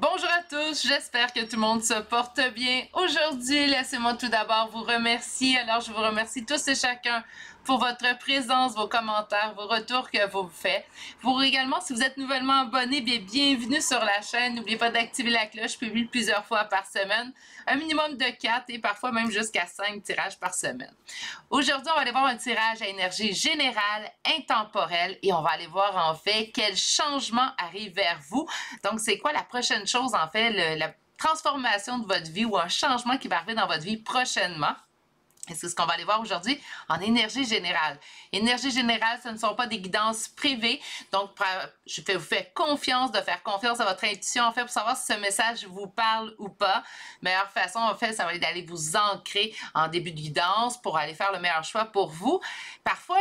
Bonjour à tous, j'espère que tout le monde se porte bien. Aujourd'hui, laissez-moi tout d'abord vous remercier. Alors, je vous remercie tous et chacun pour votre présence, vos commentaires, vos retours que vous faites. Pour également, si vous êtes nouvellement abonné, bienvenue sur la chaîne. N'oubliez pas d'activer la cloche, je publie plusieurs fois par semaine, un minimum de 4 et parfois même jusqu'à 5 tirages par semaine. Aujourd'hui, on va aller voir un tirage à énergie générale, intemporelle, et on va aller voir en fait quel changement arrive vers vous. Donc, c'est quoi la prochaine chose en fait, la transformation de votre vie ou un changement qui va arriver dans votre vie prochainement. Et c'est ce qu'on va aller voir aujourd'hui en énergie générale. Énergie générale, ce ne sont pas des guidances privées. Donc, je vous fais confiance de faire confiance à votre intuition, en fait, pour savoir si ce message vous parle ou pas. Meilleure façon, en fait, ça va être d'aller vous ancrer en début de guidance pour aller faire le meilleur choix pour vous. Parfois,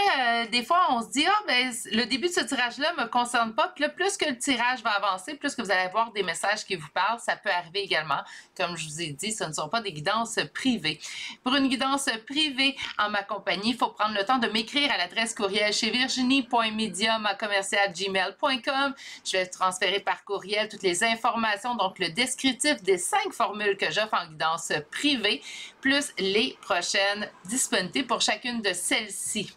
des fois, on se dit, ah, ben, le début de ce tirage-là ne me concerne pas. Puis là, plus que le tirage va avancer, plus que vous allez avoir des messages qui vous parlent, ça peut arriver également. Comme je vous ai dit, ce ne sont pas des guidances privées. Pour une guidance privée en ma compagnie, il faut prendre le temps de m'écrire à l'adresse courriel chez virginie.medium@gmail.com. Je vais transférer par courriel toutes les informations, donc le descriptif des 5 formules que j'offre en guidance privée, plus les prochaines disponibilités pour chacune de celles-ci.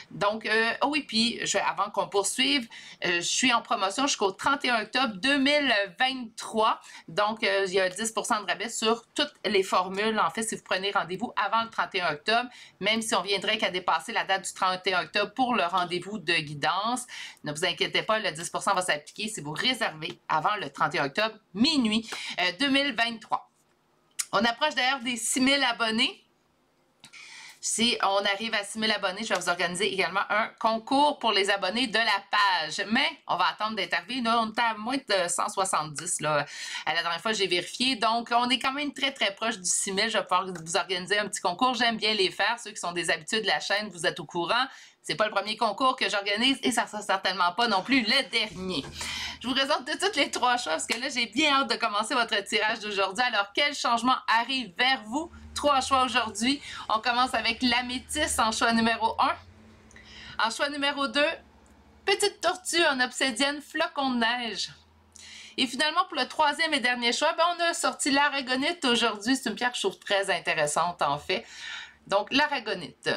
Donc, oh oui, puis avant qu'on poursuive, je suis en promotion jusqu'au 31 octobre 2023. Donc, il y a 10% de rabais sur toutes les formules. En fait, si vous prenez rendez-vous avant le 31 octobre, même si on viendrait qu'à dépasser la date du 31 octobre pour le rendez-vous de guidance, ne vous inquiétez pas, le 10% va s'appliquer si vous réservez avant le 31 octobre, minuit 2023. On approche d'ailleurs des 6000 abonnés. Si on arrive à 6000 abonnés, je vais vous organiser également un concours pour les abonnés de la page. Mais on va attendre d'être arrivé. Là, on est à moins de 170. Là. À la dernière fois, j'ai vérifié. Donc, on est quand même très, très proche du 6000. Je vais pouvoir vous organiser un petit concours. J'aime bien les faire. Ceux qui sont des habitués de la chaîne, vous êtes au courant. C'est pas le premier concours que j'organise et ça sera certainement pas non plus le dernier. Je vous présente de toutes les 3 choix parce que là, j'ai bien hâte de commencer votre tirage d'aujourd'hui. Alors, quel changement arrive vers vous? 3 choix aujourd'hui. On commence avec l'améthyste en choix numéro 1. En choix numéro 2, petite tortue en obsidienne flocon de neige. Et finalement, pour le 3e et dernier choix, ben, on a sorti l'aragonite aujourd'hui. C'est une pierre que je trouve très intéressante en fait. Donc, l'aragonite.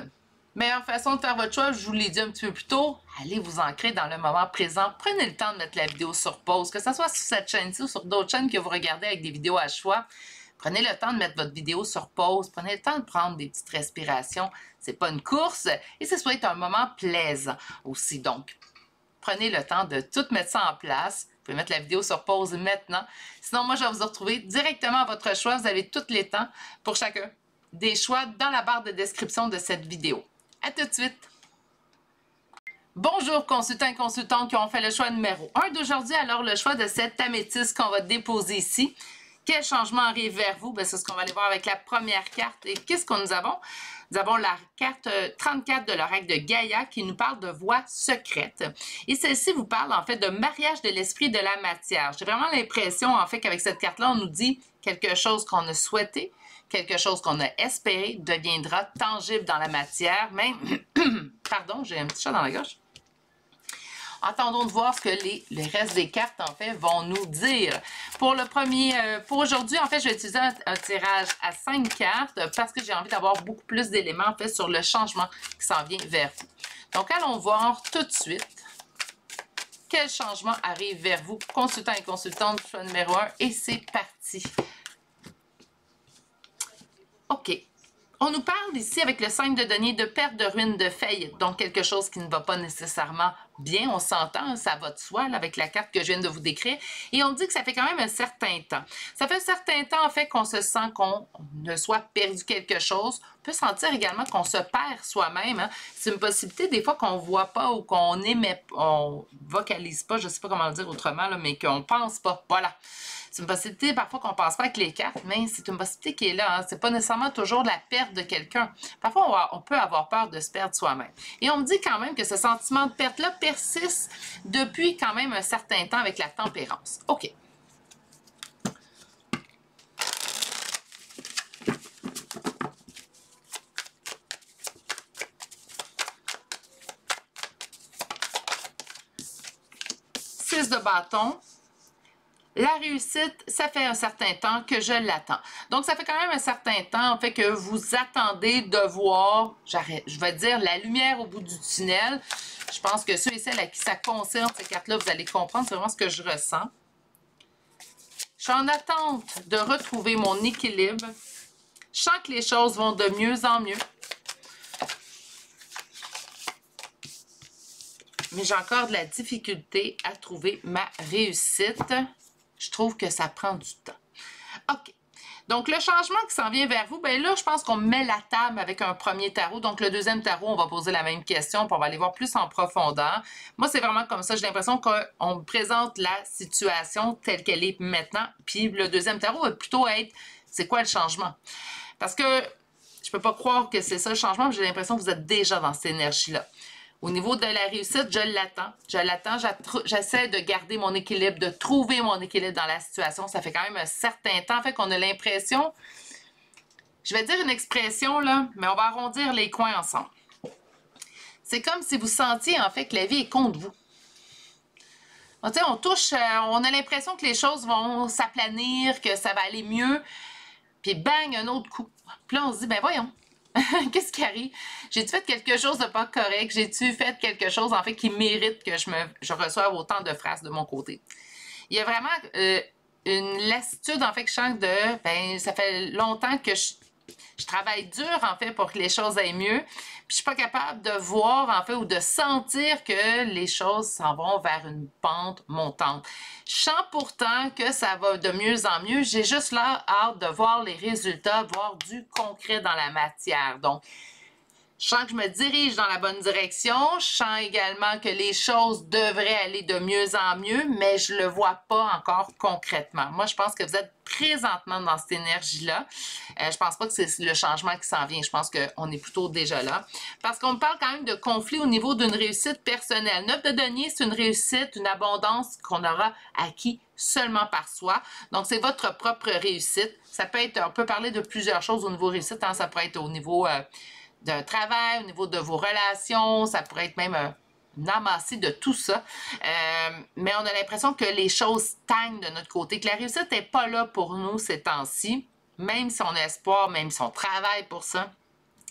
Meilleure façon de faire votre choix, je vous l'ai dit un petit peu plus tôt, allez vous ancrer dans le moment présent. Prenez le temps de mettre la vidéo sur pause, que ce soit sur cette chaîne-ci ou sur d'autres chaînes que vous regardez avec des vidéos à choix. Prenez le temps de mettre votre vidéo sur pause. Prenez le temps de prendre des petites respirations. C'est pas une course et ce soit un moment plaisant aussi. Donc, prenez le temps de tout mettre ça en place. Vous pouvez mettre la vidéo sur pause maintenant. Sinon, moi, je vais vous retrouver directement à votre choix. Vous avez tous les temps pour chacun des choix dans la barre de description de cette vidéo. À tout de suite! Bonjour consultants et consultantes qui ont fait le choix numéro 1 d'aujourd'hui. Alors, le choix de cette améthyste qu'on va déposer ici. Quel changement arrive vers vous? C'est ce qu'on va aller voir avec la première carte. Et qu'est-ce que nous avons? Nous avons la carte 34 de l'oracle de Gaïa qui nous parle de voix secrète. Et celle-ci vous parle en fait de mariage de l'esprit de la matière. J'ai vraiment l'impression en fait qu'avec cette carte-là, on nous dit quelque chose qu'on a souhaité, quelque chose qu'on a espéré deviendra tangible dans la matière. Mais, pardon, j'ai un petit chat dans la gorge. Attendons de voir ce que les restes des cartes, en fait, vont nous dire. Pour le premier, pour aujourd'hui, en fait, je vais utiliser un tirage à 5 cartes parce que j'ai envie d'avoir beaucoup plus d'éléments, en fait, sur le changement qui s'en vient vers vous. Donc, allons voir tout de suite quel changement arrive vers vous, consultants et consultantes, choix numéro 1, et c'est parti. OK. On nous parle ici avec le 5 de denier de perte, de ruine, de faillite. Donc, quelque chose qui ne va pas nécessairement bien. On s'entend, ça va de soi là, avec la carte que je viens de vous décrire. Et on dit que ça fait quand même un certain temps. Ça fait un certain temps, en fait, qu'on se sent qu'on ne soit perdu quelque chose. On peut sentir également qu'on se perd soi-même. Hein. C'est une possibilité des fois qu'on ne voit pas ou qu'on émet, on vocalise pas, je ne sais pas comment le dire autrement, là, mais qu'on ne pense pas. Voilà. C'est une possibilité parfois qu'on ne pense pas avec les cartes, mais c'est une possibilité qui est là. Hein. Ce n'est pas nécessairement toujours la perte de quelqu'un. Parfois, on peut avoir peur de se perdre soi-même. Et on me dit quand même que ce sentiment de perte-là persiste depuis quand même un certain temps avec la tempérance. OK. Six de bâton. La réussite, ça fait un certain temps que je l'attends. Donc, ça fait quand même un certain temps, en fait, que vous attendez de voir, je vais dire, la lumière au bout du tunnel. Je pense que ceux et celles à qui ça concerne, ces cartes-là, vous allez comprendre, c'est vraiment ce que je ressens. Je suis en attente de retrouver mon équilibre. Je sens que les choses vont de mieux en mieux. Mais j'ai encore de la difficulté à trouver ma réussite. Je trouve que ça prend du temps. OK. Donc, le changement qui s'en vient vers vous, bien là, je pense qu'on met la table avec un premier tarot. Donc, le deuxième tarot, on va poser la même question, puis on va aller voir plus en profondeur. Moi, c'est vraiment comme ça. J'ai l'impression qu'on me présente la situation telle qu'elle est maintenant. Puis, le deuxième tarot va plutôt être, c'est quoi le changement? Parce que je ne peux pas croire que c'est ça le changement, j'ai l'impression que vous êtes déjà dans cette énergie-là. Au niveau de la réussite, je l'attends. Je l'attends. J'essaie de garder mon équilibre, de trouver mon équilibre dans la situation. Ça fait quand même un certain temps. En fait, qu'on a l'impression... Je vais dire une expression, là, mais on va arrondir les coins ensemble. C'est comme si vous sentiez, en fait, que la vie est contre vous. Tu sais, on touche... on a l'impression que les choses vont s'aplanir, que ça va aller mieux. Puis bang, un autre coup. Puis là, on se dit, ben voyons. Qu'est-ce qui arrive? J'ai-tu fait quelque chose de pas correct? J'ai-tu fait quelque chose, en fait, qui mérite que je reçoive autant de phrases de mon côté? Il y a vraiment une lassitude, en fait, que je sens de... Ben, ça fait longtemps que je travaille dur, en fait, pour que les choses aillent mieux. Puis je suis pas capable de voir, en fait, ou de sentir que les choses s'en vont vers une pente montante. Je sens pourtant que ça va de mieux en mieux. J'ai juste là hâte de voir les résultats, voir du concret dans la matière. Donc, je sens que je me dirige dans la bonne direction. Je sens également que les choses devraient aller de mieux en mieux, mais je ne le vois pas encore concrètement. Moi, je pense que vous êtes présentement dans cette énergie-là. Je pense pas que c'est le changement qui s'en vient. Je pense qu'on est plutôt déjà là. Parce qu'on me parle quand même de conflit au niveau d'une réussite personnelle. 9 de denier, c'est une réussite, une abondance qu'on aura acquis seulement par soi. Donc, c'est votre propre réussite. Ça peut être, on peut parler de plusieurs choses au niveau réussite. Hein? Ça peut être au niveau... d'un travail, au niveau de vos relations, ça pourrait être même une amassée de tout ça. Mais on a l'impression que les choses stagnent de notre côté, que la réussite n'est pas là pour nous ces temps-ci, même si on a espoir, même si on travaille pour ça.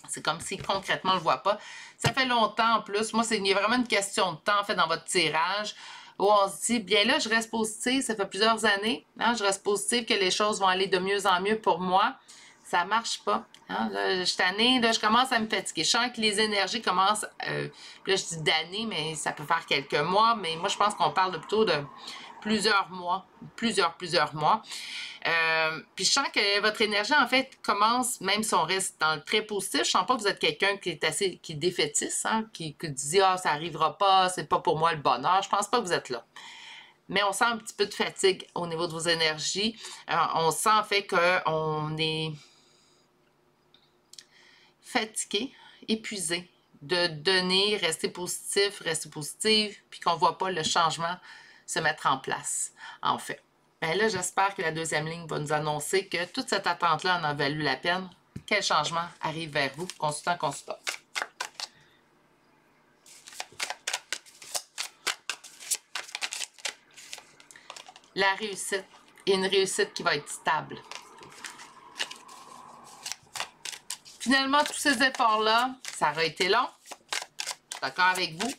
C'est comme si concrètement on ne le voit pas. Ça fait longtemps en plus. Moi, il y a vraiment une question de temps en fait dans votre tirage où on se dit, bien là, je reste positive, ça fait plusieurs années, hein, je reste positive que les choses vont aller de mieux en mieux pour moi. Ça marche pas. Hein? Là, je suis tannée, là, je commence à me fatiguer. Je sens que les énergies commencent, là je dis d'années, mais ça peut faire quelques mois, mais moi je pense qu'on parle plutôt de plusieurs mois, plusieurs mois. Puis je sens que votre énergie, en fait, commence, même si on reste dans le très positif, je sens pas que vous êtes quelqu'un qui est assez, qui est défaitiste, hein? qui dit « Ah, ça arrivera pas, c'est pas pour moi le bonheur ». Je pense pas que vous êtes là. Mais on sent un petit peu de fatigue au niveau de vos énergies. On sent en fait qu'on est fatigué, épuisé de donner, rester positif, puis qu'on ne voit pas le changement se mettre en place, en fait. Bien là, j'espère que la deuxième ligne va nous annoncer que toute cette attente-là en a valu la peine. Quel changement arrive vers vous, consultant, consultant. La réussite et une réussite qui va être stable. Finalement, tous ces efforts-là, ça aurait été long. Je suis d'accord avec vous.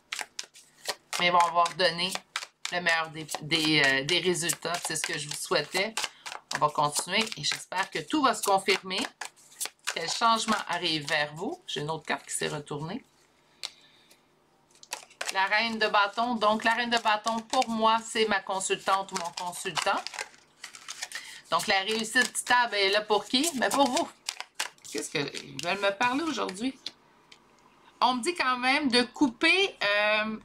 Mais ils vont avoir donné le meilleur des résultats. C'est ce que je vous souhaitais. On va continuer et j'espère que tout va se confirmer. Quel changement arrive vers vous. J'ai une autre carte qui s'est retournée. La reine de bâton. Donc, la reine de bâton, pour moi, c'est ma consultante ou mon consultant. Donc, la réussite stable est là pour qui? Mais pour vous. Qu'est-ce qu'ils veulent me parler aujourd'hui? On me dit quand même de couper,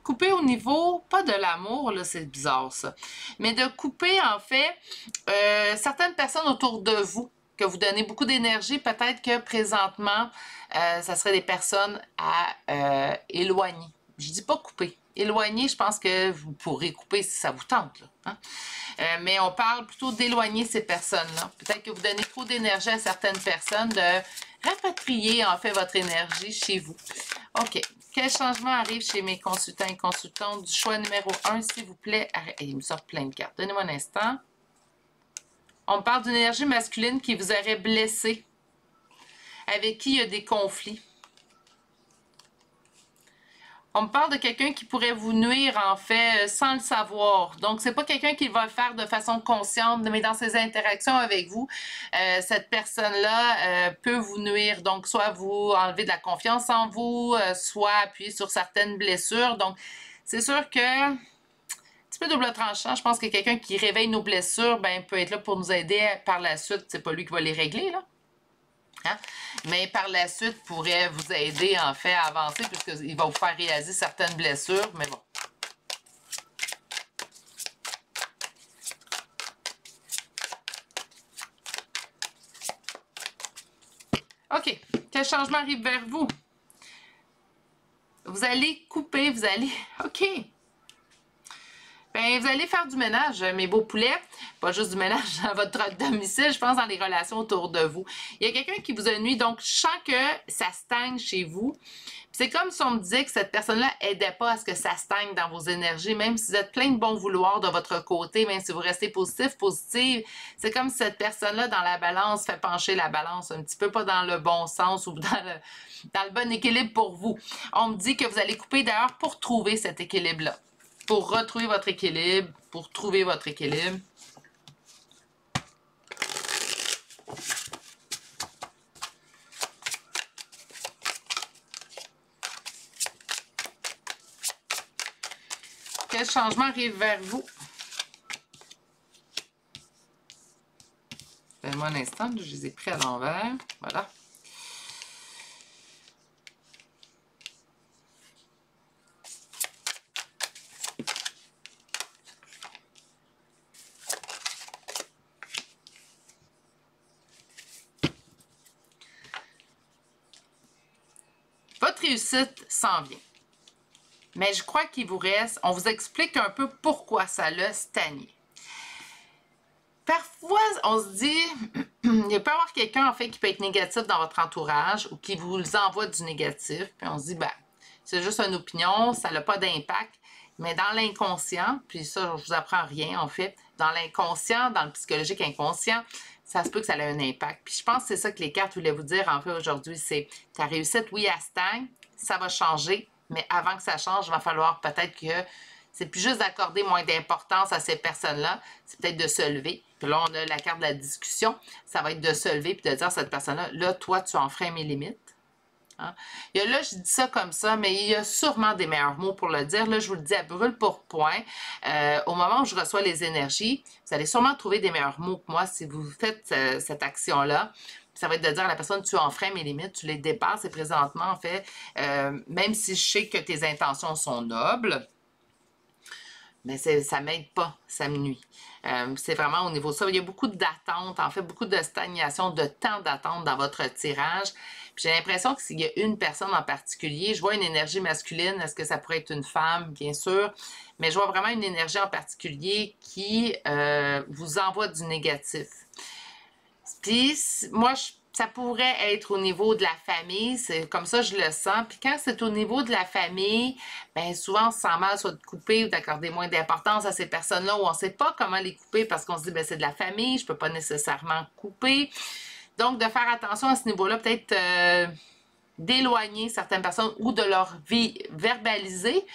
couper au niveau, pas de l'amour, là, c'est bizarre ça, mais de couper en fait certaines personnes autour de vous, que vous donnez beaucoup d'énergie, peut-être que présentement, ça serait des personnes à éloigner. Je dis pas couper. Éloigner, je pense que vous pourrez couper si ça vous tente. Là, hein? Mais on parle plutôt d'éloigner ces personnes-là. Peut-être que vous donnez trop d'énergie à certaines personnes, de rapatrier en fait votre énergie chez vous. OK. Quel changement arrive chez mes consultants et consultantes du choix numéro 1, s'il vous plaît? Il me sort plein de cartes. Donnez-moi un instant. On me parle d'une énergie masculine qui vous aurait blessé, avec qui il y a des conflits. On me parle de quelqu'un qui pourrait vous nuire, en fait, sans le savoir. Donc, c'est pas quelqu'un qui va le faire de façon consciente, mais dans ses interactions avec vous, cette personne-là peut vous nuire. Donc, soit vous enlever de la confiance en vous, soit appuyer sur certaines blessures. Donc, c'est sûr que, un petit peu double tranchant, je pense que quelqu'un qui réveille nos blessures, ben, peut être là pour nous aider par la suite. C'est pas lui qui va les régler, là. Hein? Mais par la suite, pourrait vous aider en fait à avancer puisqu'il va vous faire réaliser certaines blessures. Mais bon. OK. Quel changement arrive vers vous? Vous allez couper, vous allez... OK. Ben, vous allez faire du ménage, mes beaux poulets. Pas juste du ménage dans votre domicile, je pense dans les relations autour de vous. Il y a quelqu'un qui vous a nuit, donc je sens que ça stagne chez vous. C'est comme si on me disait que cette personne-là n'aidait pas à ce que ça stagne dans vos énergies, même si vous êtes plein de bon vouloir de votre côté, même si vous restez positif, c'est comme si cette personne-là dans la balance fait pencher la balance un petit peu, pas dans le bon sens ou dans le bon équilibre pour vous. On me dit que vous allez couper d'ailleurs pour trouver cet équilibre-là. Pour retrouver votre équilibre, pour trouver votre équilibre. Quel changement arrive vers vous? Donnez-moi un instant, je les ai pris à l'envers. Voilà. Votre réussite s'en vient. Mais je crois qu'il vous reste, on vous explique un peu pourquoi ça l'a stagné. Parfois, on se dit, il peut y avoir quelqu'un en fait qui peut être négatif dans votre entourage ou qui vous envoie du négatif. Puis on se dit, ben, c'est juste une opinion, ça n'a pas d'impact. Mais dans l'inconscient, puis ça, je vous apprends rien en fait, dans l'inconscient, dans le psychologique inconscient, ça se peut que ça ait un impact. Puis je pense que c'est ça que les cartes voulaient vous dire en fait aujourd'hui, c'est ta réussite, oui, elle stagne, ça va changer, mais avant que ça change, il va falloir peut-être que c'est plus juste d'accorder moins d'importance à ces personnes-là, c'est peut-être de se lever. Puis là, on a la carte de la discussion, ça va être de se lever puis de dire à cette personne-là, là, toi, tu enfreins mes limites. Hein? Et là, je dis ça comme ça, mais il y a sûrement des meilleurs mots pour le dire. Là, je vous le dis à brûle pour point. Au moment où je reçois les énergies, vous allez sûrement trouver des meilleurs mots que moi si vous faites cette action-là. Ça va être de dire à la personne, tu enfreins mes limites, tu les dépasses. Et présentement, en fait, même si je sais que tes intentions sont nobles, mais ça ne m'aide pas, ça me nuit. C'est vraiment au niveau de ça. Il y a beaucoup d'attentes, en fait, beaucoup de stagnation, de temps d'attente dans votre tirage. J'ai l'impression que s'il y a une personne en particulier, je vois une énergie masculine, est-ce que ça pourrait être une femme, bien sûr, mais je vois vraiment une énergie en particulier qui vous envoie du négatif. Puis, moi, ça pourrait être au niveau de la famille, c'est comme ça je le sens. Puis quand c'est au niveau de la famille, bien souvent on se sent mal soit de couper ou d'accorder moins d'importance à ces personnes-là où on ne sait pas comment les couper parce qu'on se dit, bien c'est de la famille, je ne peux pas nécessairement couper. Donc, de faire attention à ce niveau-là, peut-être d'éloigner certaines personnes ou de leur verbaliser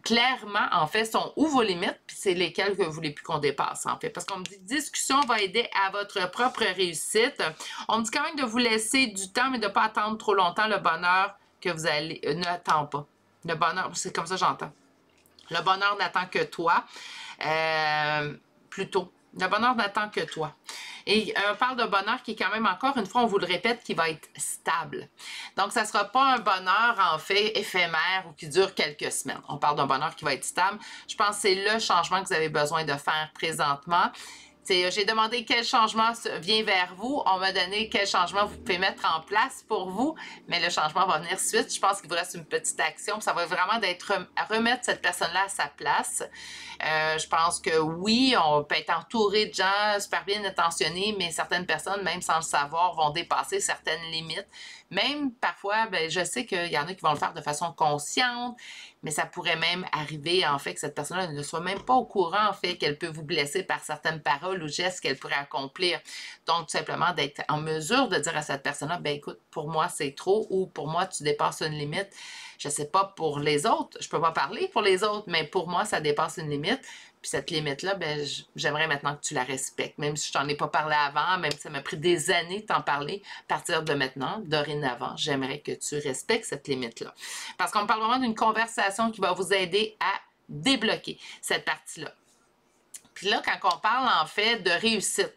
clairement, en fait, sont où vos limites, puis c'est lesquelles que vous voulez plus qu'on dépasse, en fait. Parce qu'on me dit discussion va aider à votre propre réussite. On me dit quand même de vous laisser du temps, mais de ne pas attendre trop longtemps le bonheur que vous allez... n'attend pas. Le bonheur, c'est comme ça que j'entends. Le bonheur n'attend que toi. Plutôt. Le bonheur n'attend que toi. Et on parle d'un bonheur qui est quand même, encore une fois, on vous le répète, qui va être stable. Donc, ça ne sera pas un bonheur, en fait, éphémère ou qui dure quelques semaines. On parle d'un bonheur qui va être stable. Je pense que c'est le changement que vous avez besoin de faire présentement. J'ai demandé quel changement vient vers vous. On m'a donné quel changement vous pouvez mettre en place pour vous. Mais le changement va venir suite. Je pense qu'il vous reste une petite action. Ça va vraiment d'être remettre cette personne-là à sa place. Je pense que oui, on peut être entouré de gens super bien intentionnés, mais certaines personnes, même sans le savoir, vont dépasser certaines limites. Même parfois, ben, je sais qu'il y en a qui vont le faire de façon consciente. mais ça pourrait même arriver, en fait, que cette personne-là ne soit même pas au courant, en fait, qu'elle peut vous blesser par certaines paroles ou gestes qu'elle pourrait accomplir. Donc, tout simplement, d'être en mesure de dire à cette personne-là, ben écoute, pour moi, c'est trop, ou pour moi, tu dépasses une limite. Je sais pas pour les autres, je peux pas parler pour les autres, mais pour moi, ça dépasse une limite. Puis cette limite-là, ben, j'aimerais maintenant que tu la respectes. Même si je t'en ai pas parlé avant, même si ça m'a pris des années de t'en parler, à partir de maintenant, dorénavant, j'aimerais que tu respectes cette limite-là. Parce qu'on parle vraiment d'une conversation qui va vous aider à débloquer cette partie-là. Puis là, quand on parle en fait de réussite,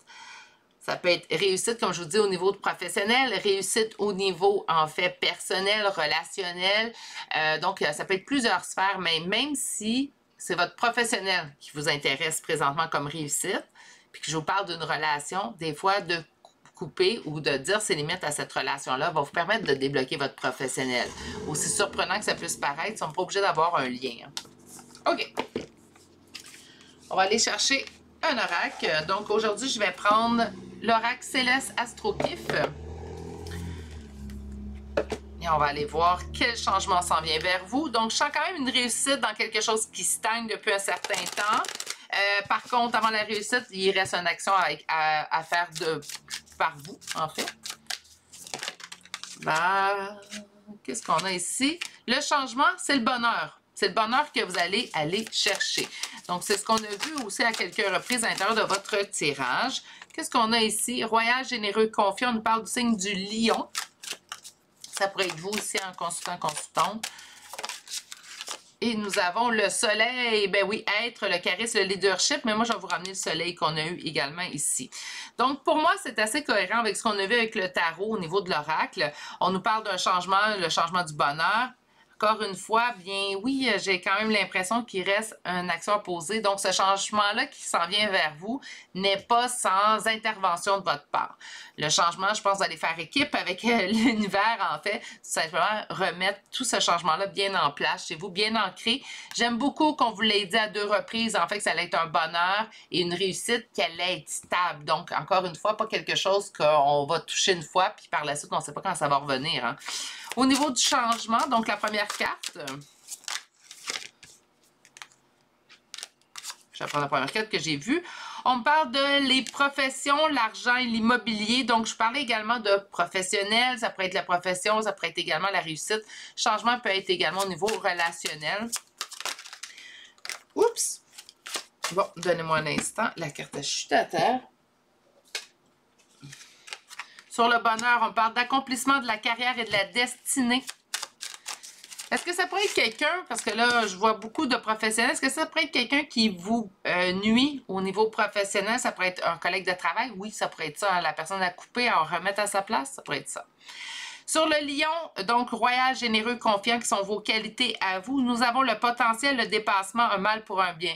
ça peut être réussite, comme je vous dis, au niveau professionnel, réussite au niveau, en fait, personnel, relationnel. Donc, ça peut être plusieurs sphères, mais même si c'est votre professionnel qui vous intéresse présentement comme réussite, puis que je vous parle d'une relation, des fois, de couper ou de dire ses limites à cette relation-là va vous permettre de débloquer votre professionnel. Aussi surprenant que ça puisse paraître, ils ne sont pas obligés d'avoir un lien. OK. On va aller chercher un oracle. Donc, aujourd'hui, je vais prendre l'oracle Céleste Astropif. Et on va aller voir quel changement s'en vient vers vous. Donc, je sens quand même une réussite dans quelque chose qui stagne depuis un certain temps. Par contre, avant la réussite, il reste une action à faire par vous, en fait. Qu'est-ce qu'on a ici? Le changement, c'est le bonheur. C'est le bonheur que vous allez aller chercher. Donc, c'est ce qu'on a vu aussi à quelques reprises à l'intérieur de votre tirage. Qu'est-ce qu'on a ici? Royal, généreux, confiant. On nous parle du signe du lion. Ça pourrait être vous aussi en consultant, consultante. Et nous avons le soleil, ben oui, être, le charisme, le leadership, mais moi, je vais vous ramener le soleil qu'on a eu également ici. Donc, pour moi, c'est assez cohérent avec ce qu'on a vu avec le tarot au niveau de l'oracle. On nous parle d'un changement, le changement du bonheur. Encore une fois, bien oui, j'ai quand même l'impression qu'il reste une action à poser. Donc, ce changement-là qui s'en vient vers vous n'est pas sans intervention de votre part. Le changement, je pense, d'aller faire équipe avec l'univers, en fait, tout simplement remettre tout ce changement-là bien en place chez vous, bien ancré. J'aime beaucoup qu'on vous l'ait dit à 2 reprises, en fait, que ça allait être un bonheur et une réussite, qu'elle allait être stable. Donc, encore une fois, pas quelque chose qu'on va toucher une fois, puis par la suite, on ne sait pas quand ça va revenir, hein. Au niveau du changement, donc la première carte, je vais prendre la première carte que j'ai vue. On me parle de les professions, l'argent et l'immobilier. Donc, je parlais également de professionnel. Ça pourrait être la profession, ça pourrait être également la réussite. Changement peut être également au niveau relationnel. Oups! Bon, donnez-moi un instant. La carte a chuté à terre. Sur le bonheur, on parle d'accomplissement de la carrière et de la destinée. Est-ce que ça pourrait être quelqu'un, parce que là, je vois beaucoup de professionnels, est-ce que ça pourrait être quelqu'un qui vous nuit au niveau professionnel? Ça pourrait être un collègue de travail? Oui, ça pourrait être ça. Hein, la personne à couper, à en remettre à sa place, ça pourrait être ça. Sur le lion, donc royal, généreux, confiant, qui sont vos qualités à vous, nous avons le potentiel, le dépassement, un mal pour un bien.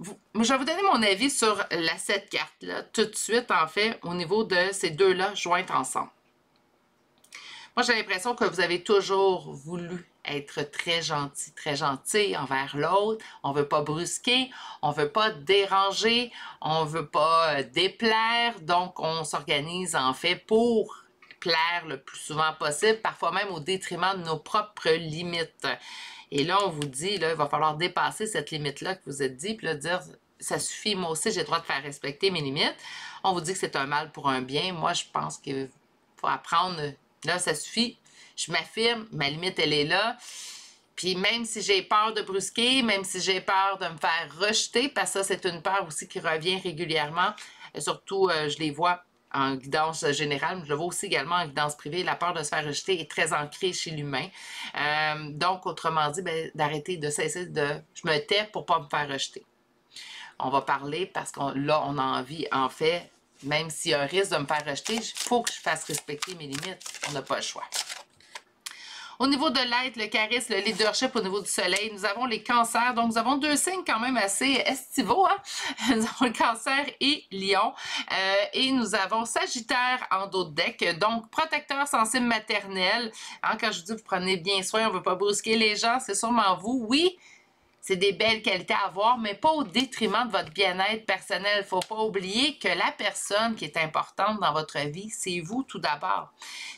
Je vais vous donner mon avis sur cette carte-là, tout de suite, en fait, au niveau de ces deux-là jointes ensemble. Moi, j'ai l'impression que vous avez toujours voulu être très gentil envers l'autre. On ne veut pas brusquer, on ne veut pas déranger, on ne veut pas déplaire. Donc, on s'organise, en fait, pour plaire le plus souvent possible, parfois même au détriment de nos propres limites. Et là, on vous dit, là, il va falloir dépasser cette limite-là que vous êtes dit, puis là, dire, ça suffit, moi aussi, j'ai le droit de faire respecter mes limites. On vous dit que c'est un mal pour un bien. Moi, je pense qu'il faut apprendre, là, ça suffit. Je m'affirme, ma limite, elle est là. Puis même si j'ai peur de brusquer, même si j'ai peur de me faire rejeter, parce que ça, c'est une peur aussi qui revient régulièrement. Et surtout, je les vois en guidance générale, mais je le vois aussi également en guidance privée. La peur de se faire rejeter est très ancrée chez l'humain. Donc, autrement dit, ben, d'arrêter de cesser de... Je me tais pour ne pas me faire rejeter. On va parler parce que là, on a envie, en fait, même s'il y a un risque de me faire rejeter, il faut que je fasse respecter mes limites. On n'a pas le choix. Au niveau de l'être, le charisme, le leadership au niveau du soleil, nous avons les cancers. Donc, nous avons 2 signes quand même assez estivaux. Hein? Nous avons le cancer et lion. Et nous avons sagittaire en dos de deck. Donc, protecteur sensible maternel. Hein, quand je dis vous prenez bien soin, on ne veut pas brusquer les gens, c'est sûrement vous. Oui, C'est des belles qualités à avoir, mais pas au détriment de votre bien-être personnel. Il ne faut pas oublier que la personne qui est importante dans votre vie, c'est vous tout d'abord.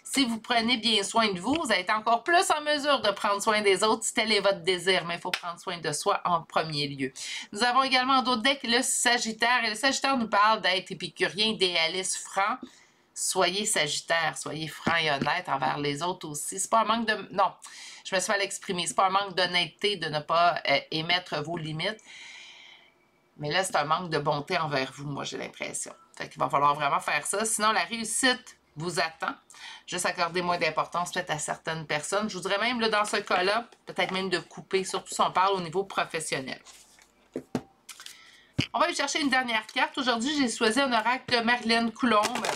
Si vous prenez bien soin de vous, vous allez être encore plus en mesure de prendre soin des autres si tel est votre désir, mais il faut prendre soin de soi en premier lieu. Nous avons également en d'autres decks le Sagittaire, et le Sagittaire nous parle d'être épicurien, idéaliste, franc. Soyez Sagittaire, soyez franc et honnête envers les autres aussi. C'est pas un manque de... Non, je me suis mal exprimée. C'est pas un manque d'honnêteté de ne pas émettre vos limites. Mais là, c'est un manque de bonté envers vous, moi, j'ai l'impression. Fait qu'il va falloir vraiment faire ça. Sinon, la réussite vous attend. Juste accorder moins d'importance peut-être à certaines personnes. Je voudrais même, là, dans ce cas-là, peut-être même de couper, surtout si on parle au niveau professionnel. On va aller chercher une dernière carte. Aujourd'hui, j'ai choisi un oracle de Marilyn Coulombe.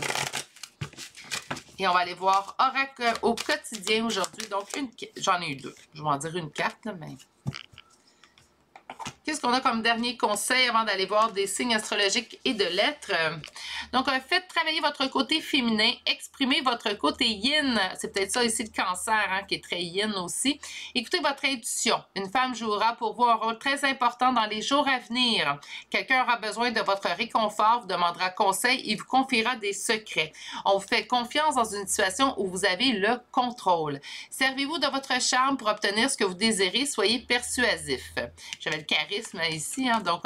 Et on va aller voir oracle au quotidien aujourd'hui. Donc, j'en ai eu deux. Je vais en dire une carte, là, mais... Qu'est-ce qu'on a comme dernier conseil avant d'aller voir des signes astrologiques et de lettres? Donc, faites travailler votre côté féminin, exprimez votre côté yin. C'est peut-être ça ici le cancer, hein, qui est très yin aussi. Écoutez votre intuition. Une femme jouera pour vous un rôle très important dans les jours à venir. Quelqu'un aura besoin de votre réconfort, vous demandera conseil et vous confiera des secrets. On vous fait confiance dans une situation où vous avez le contrôle. Servez-vous de votre charme pour obtenir ce que vous désirez. Soyez persuasif. J'avais le charisme ici, hein, donc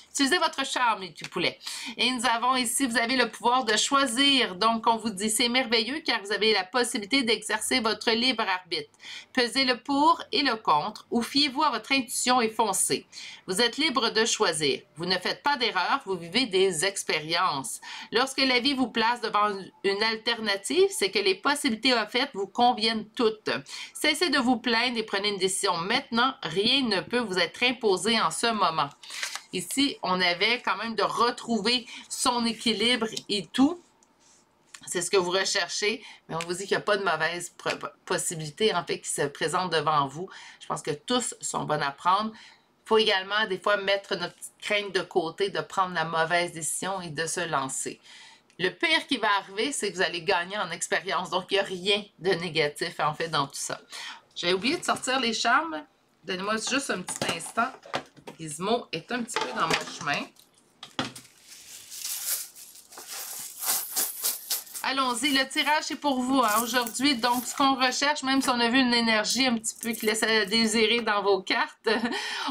utilisez votre charme, les petits poulets. Et nous avons ici, vous avez le pouvoir de choisir. Donc, on vous dit, c'est merveilleux car vous avez la possibilité d'exercer votre libre arbitre. Pesez le pour et le contre ou fiez-vous à votre intuition et foncez. Vous êtes libre de choisir. Vous ne faites pas d'erreur, vous vivez des expériences. Lorsque la vie vous place devant une alternative, c'est que les possibilités offertes vous conviennent toutes. Cessez de vous plaindre et prenez une décision maintenant. Rien ne peut vous être imposé en ce moment. Ici, on avait quand même de retrouver son équilibre et tout. C'est ce que vous recherchez, mais on vous dit qu'il n'y a pas de mauvaise possibilité en fait qui se présente devant vous. Je pense que tous sont bonnes à prendre. Il faut également des fois mettre notre petite crainte de côté, de prendre la mauvaise décision et de se lancer. Le pire qui va arriver, c'est que vous allez gagner en expérience. Donc, il n'y a rien de négatif en fait dans tout ça. J'ai oublié de sortir les charmes. Donnez-moi juste un petit instant. Gizmo est un petit peu dans mon chemin. Allons-y, le tirage c'est pour vous hein, aujourd'hui. Donc, ce qu'on recherche, même si on a vu une énergie un petit peu qui laisse à désirer dans vos cartes,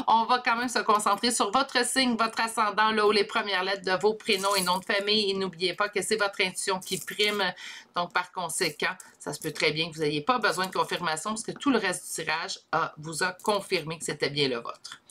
on va quand même se concentrer sur votre signe, votre ascendant, là où les premières lettres de vos prénoms et noms de famille. Et n'oubliez pas que c'est votre intuition qui prime. Donc, par conséquent, ça se peut très bien que vous n'ayez pas besoin de confirmation parce que tout le reste du tirage vous a confirmé que c'était bien le vôtre.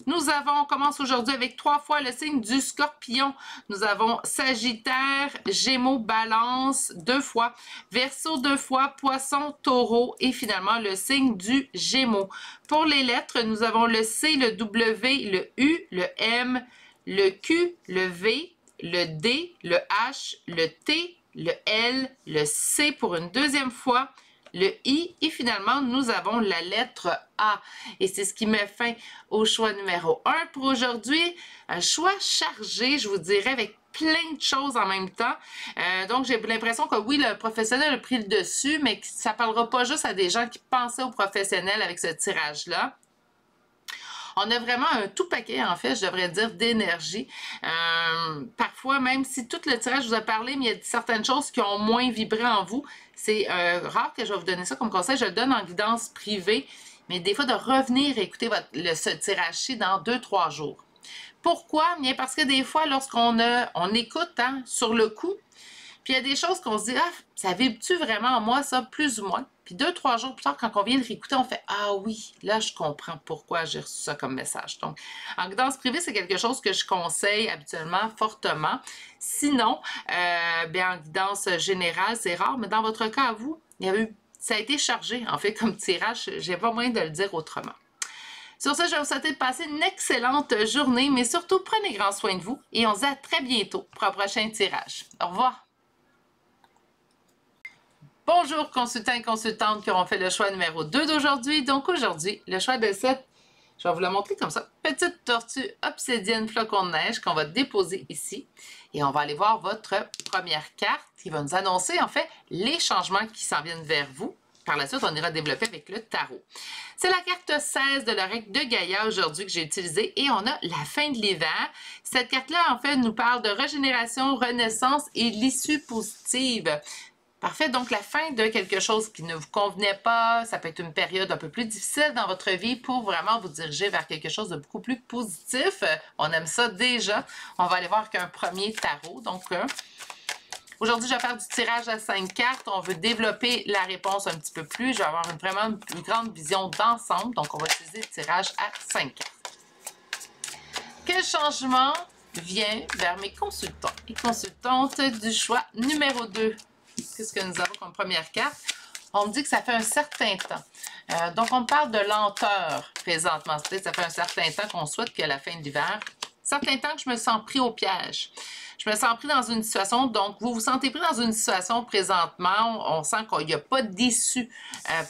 On commence aujourd'hui avec 3 fois le signe du Scorpion. Nous avons Sagittaire, Gémeaux, Balance 2 fois, Verseau 2 fois, Poisson, Taureau et finalement le signe du Gémeaux. Pour les lettres, nous avons le C, le W, le U, le M, le Q, le V, le D, le H, le T, le L, le C pour une deuxième fois, le I et finalement, nous avons la lettre A. Et c'est ce qui met fin au choix numéro 1 pour aujourd'hui. Un choix chargé, je vous dirais, avec plein de choses en même temps. Donc, j'ai l'impression que oui, le professionnel a pris le dessus, mais que ça ne parlera pas juste à des gens qui pensaient au professionnel avec ce tirage-là. On a vraiment un tout paquet, en fait, je devrais dire, d'énergie. Parfois, même si tout le tirage vous a parlé, mais il y a certaines choses qui ont moins vibré en vous. C'est rare que je vais vous donner ça comme conseil. Je le donne en guidance privée, mais des fois de revenir écouter ce tirage-ci dans 2-3 jours. Pourquoi? Bien parce que des fois, lorsqu'on écoute hein, sur le coup, puis il y a des choses qu'on se dit, ah, ça vibre-tu vraiment en moi, ça, plus ou moins? Puis 2-3 jours plus tard, quand on vient de réécouter, on fait, ah oui, là, je comprends pourquoi j'ai reçu ça comme message. Donc, en guidance privée, c'est quelque chose que je conseille habituellement fortement. Sinon, bien, en guidance générale, c'est rare, mais dans votre cas, à vous, ça a été chargé, en fait, comme tirage. J'ai pas moyen de le dire autrement. Sur ce, je vais vous souhaiter de passer une excellente journée, mais surtout, prenez grand soin de vous et on se dit à très bientôt pour un prochain tirage. Au revoir! Bonjour consultants et consultantes qui auront fait le choix numéro 2 d'aujourd'hui. Donc aujourd'hui, le choix de cette, je vais vous la montrer comme ça, petite tortue obsidienne flocon de neige qu'on va déposer ici. Et on va aller voir votre première carte qui va nous annoncer en fait les changements qui s'en viennent vers vous par la suite, on ira développer avec le tarot. C'est la carte 16 de l'oracle de Gaïa aujourd'hui que j'ai utilisée et on a la fin de l'hiver. Cette carte-là, en fait, nous parle de régénération, renaissance et l'issue positive. Parfait, donc la fin de quelque chose qui ne vous convenait pas, ça peut être une période un peu plus difficile dans votre vie pour vraiment vous diriger vers quelque chose de beaucoup plus positif. On aime ça déjà. On va aller voir qu'un premier tarot. Donc, aujourd'hui, je vais faire du tirage à 5 cartes. On veut développer la réponse un petit peu plus. Je vais avoir vraiment une plus grande vision d'ensemble. Donc, on va utiliser le tirage à 5 cartes. Quel changement vient vers mes consultants et consultantes du choix numéro 2? Qu'est-ce que nous avons comme première carte? On me dit que ça fait un certain temps. Donc, on parle de lenteur présentement. C'est-à-dire que ça fait un certain temps qu'on souhaite qu'à la fin de l'hiver, certain temps que je me sens pris au piège. Je me sens pris dans une situation, donc vous vous sentez pris dans une situation présentement, on sent qu'il n'y a pas d'issue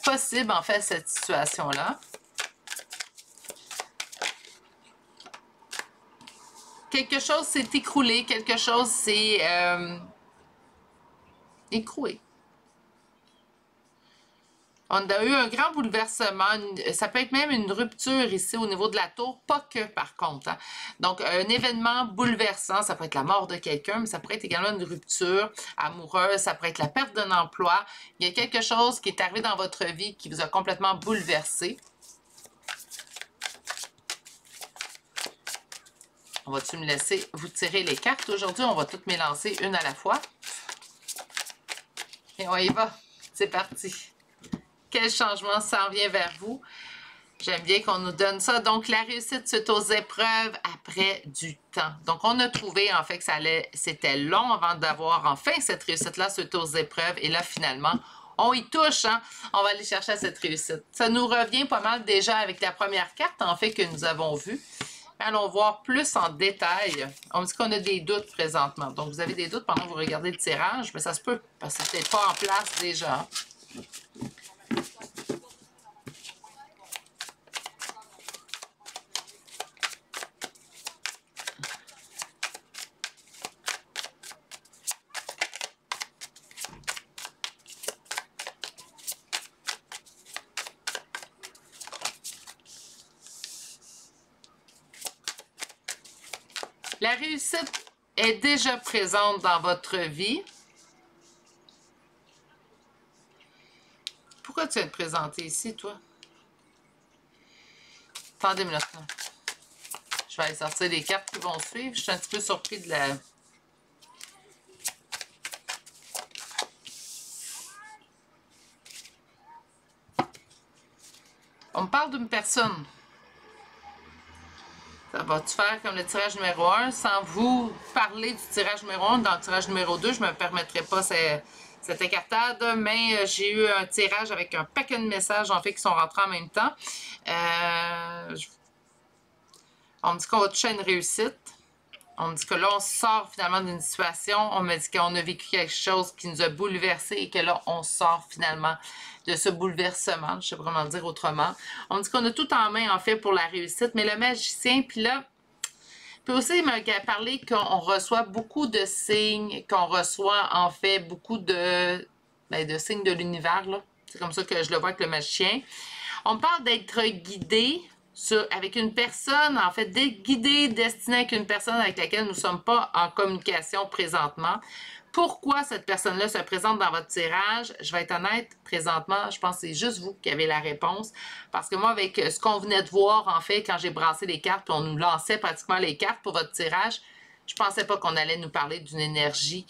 possible en fait à cette situation-là. Quelque chose s'est écroulé, quelque chose s'est écroué. On a eu un grand bouleversement, ça peut être même une rupture ici au niveau de la tour, pas que par contre. Hein. Donc, un événement bouleversant, ça peut être la mort de quelqu'un, mais ça pourrait être également une rupture amoureuse, ça pourrait être la perte d'un emploi. Il y a quelque chose qui est arrivé dans votre vie qui vous a complètement bouleversé. On va-tu me laisser vous tirer les cartes? Aujourd'hui, on va toutes mélanger une à la fois. Et on y va. C'est parti. Quel changement s'en vient vers vous? J'aime bien qu'on nous donne ça. Donc, la réussite suite aux épreuves après du temps. Donc, on a trouvé, en fait, que c'était long avant d'avoir, enfin, cette réussite-là suite aux épreuves. Et là, finalement, on y touche, hein? On va aller chercher cette réussite. Ça nous revient pas mal déjà avec la première carte, en fait, que nous avons vue. Allons voir plus en détail. On me dit qu'on a des doutes présentement. Donc, vous avez des doutes pendant que vous regardez le tirage, mais ça se peut, parce que c'est peut-être pas en place déjà. La réussite est déjà présente dans votre vie. Pourquoi tu viens te présenter ici, toi? Attendez une minute. Je vais aller sortir les cartes qui vont suivre. Je suis un petit peu surpris de la... On me parle d'une personne. Ça va-tu faire comme le tirage numéro 1 sans vous parler du tirage numéro 1? Dans le tirage numéro 2, je ne me permettrai pas cette écartade, mais j'ai eu un tirage avec un paquet de messages en fait qui sont rentrés en même temps. On me dit qu'on va toucher à une réussite. On me dit que là, on sort finalement d'une situation. On me dit qu'on a vécu quelque chose qui nous a bouleversés et que là, on sort finalement de ce bouleversement. Je sais pas comment le dire autrement. On me dit qu'on a tout en main, en fait, pour la réussite. Mais le magicien, puis là, peut aussi me parler qu'on reçoit beaucoup de signes, qu'on reçoit, en fait, beaucoup de signes de l'univers, là. C'est comme ça que je le vois avec le magicien. On me parle d'être guidé avec une personne, en fait, guidé, destiné avec une personne avec laquelle nous ne sommes pas en communication présentement. Pourquoi cette personne-là se présente dans votre tirage? Je vais être honnête, présentement, je pense que c'est juste vous qui avez la réponse. Parce que moi, avec ce qu'on venait de voir, en fait, quand j'ai brassé les cartes, on nous lançait pratiquement les cartes pour votre tirage, je ne pensais pas qu'on allait nous parler d'une énergie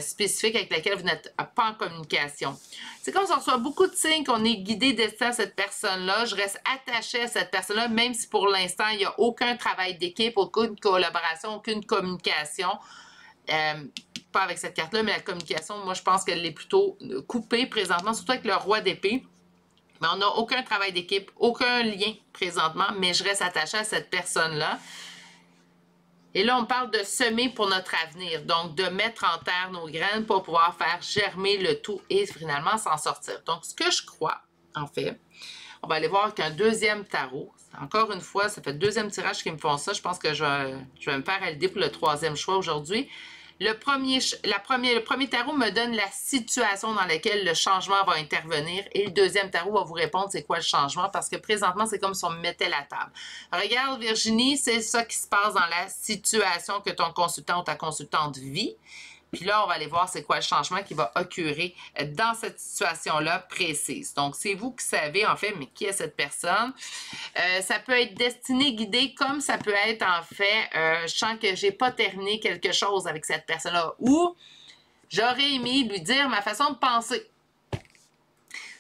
spécifique avec laquelle vous n'êtes pas en communication. C'est comme si on reçoit beaucoup de signes qu'on est guidé destiné à cette personne-là. Je reste attachée à cette personne-là, même si pour l'instant, il n'y a aucun travail d'équipe, aucune collaboration, aucune communication. Pas avec cette carte-là, mais la communication, moi, je pense qu'elle est plutôt coupée présentement, surtout avec le roi d'épée. Mais on n'a aucun travail d'équipe, aucun lien présentement, mais je reste attachée à cette personne-là. Et là, on parle de semer pour notre avenir, donc de mettre en terre nos graines pour pouvoir faire germer le tout et finalement s'en sortir. Donc, ce que je crois, en fait, on va aller voir avec un deuxième tarot. Encore une fois, ça fait le deuxième tirage qui me font ça. Je pense que je vais me faire à l'idée pour le troisième choix aujourd'hui. Le premier tarot me donne la situation dans laquelle le changement va intervenir et le deuxième tarot va vous répondre c'est quoi le changement parce que présentement, c'est comme si on mettait la table. Regarde Virginie, c'est ça qui se passe dans la situation que ton consultant ou ta consultante vit. Puis là, on va aller voir c'est quoi le changement qui va occurrer dans cette situation-là précise. Donc, c'est vous qui savez, en fait, mais qui est cette personne. Ça peut être destiné, guidé, comme ça peut être, en fait, je sens que j'ai pas terminé quelque chose avec cette personne-là. Ou j'aurais aimé lui dire ma façon de penser.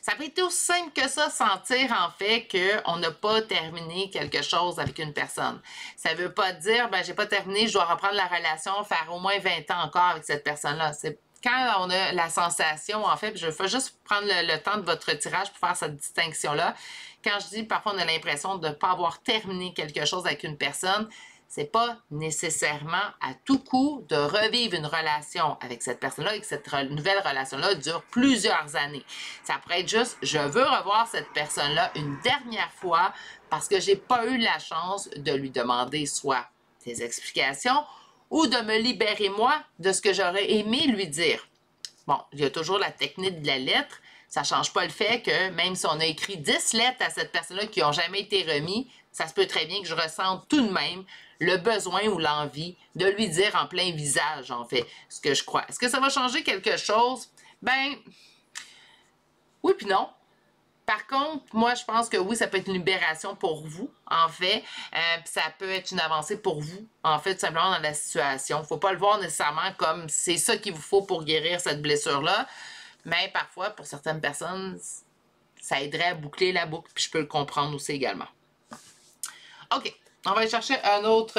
Ça peut être aussi simple que ça, sentir en fait qu'on n'a pas terminé quelque chose avec une personne. Ça ne veut pas dire, ben j'ai pas terminé, je dois reprendre la relation, faire au moins 20 ans encore avec cette personne-là. C'est quand on a la sensation, en fait, puis je vais juste prendre le temps de votre tirage pour faire cette distinction-là. Quand je dis parfois on a l'impression de ne pas avoir terminé quelque chose avec une personne, c'est pas nécessairement à tout coup de revivre une relation avec cette personne-là et que cette nouvelle relation-là dure plusieurs années. Ça pourrait être juste, je veux revoir cette personne-là une dernière fois parce que j'ai pas eu la chance de lui demander soit des explications ou de me libérer moi de ce que j'aurais aimé lui dire. Bon, il y a toujours la technique de la lettre. Ça ne change pas le fait que même si on a écrit 10 lettres à cette personne-là qui n'ont jamais été remises, ça se peut très bien que je ressente tout de même le besoin ou l'envie de lui dire en plein visage, en fait, ce que je crois. Est-ce que ça va changer quelque chose? Ben, oui puis non. Par contre, moi, je pense que oui, ça peut être une libération pour vous, en fait. Puis ça peut être une avancée pour vous, en fait, tout simplement dans la situation. Il ne faut pas le voir nécessairement comme c'est ça qu'il vous faut pour guérir cette blessure-là. Mais parfois, pour certaines personnes, ça aiderait à boucler la boucle. Puis je peux le comprendre aussi également. OK. On va aller chercher un autre...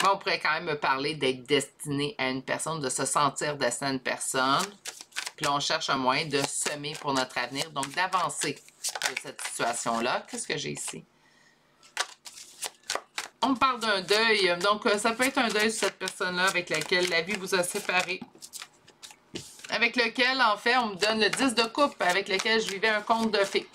Moi, on pourrait quand même me parler d'être destiné à une personne, de se sentir destiné à une personne. Puis là, on cherche un moyen de semer pour notre avenir, donc d'avancer de cette situation-là. Qu'est-ce que j'ai ici? On me parle d'un deuil, donc ça peut être un deuil sur cette personne-là avec laquelle la vie vous a séparé. Avec lequel, en fait, on me donne le 10 de coupe, avec lequel je vivais un conte de fées.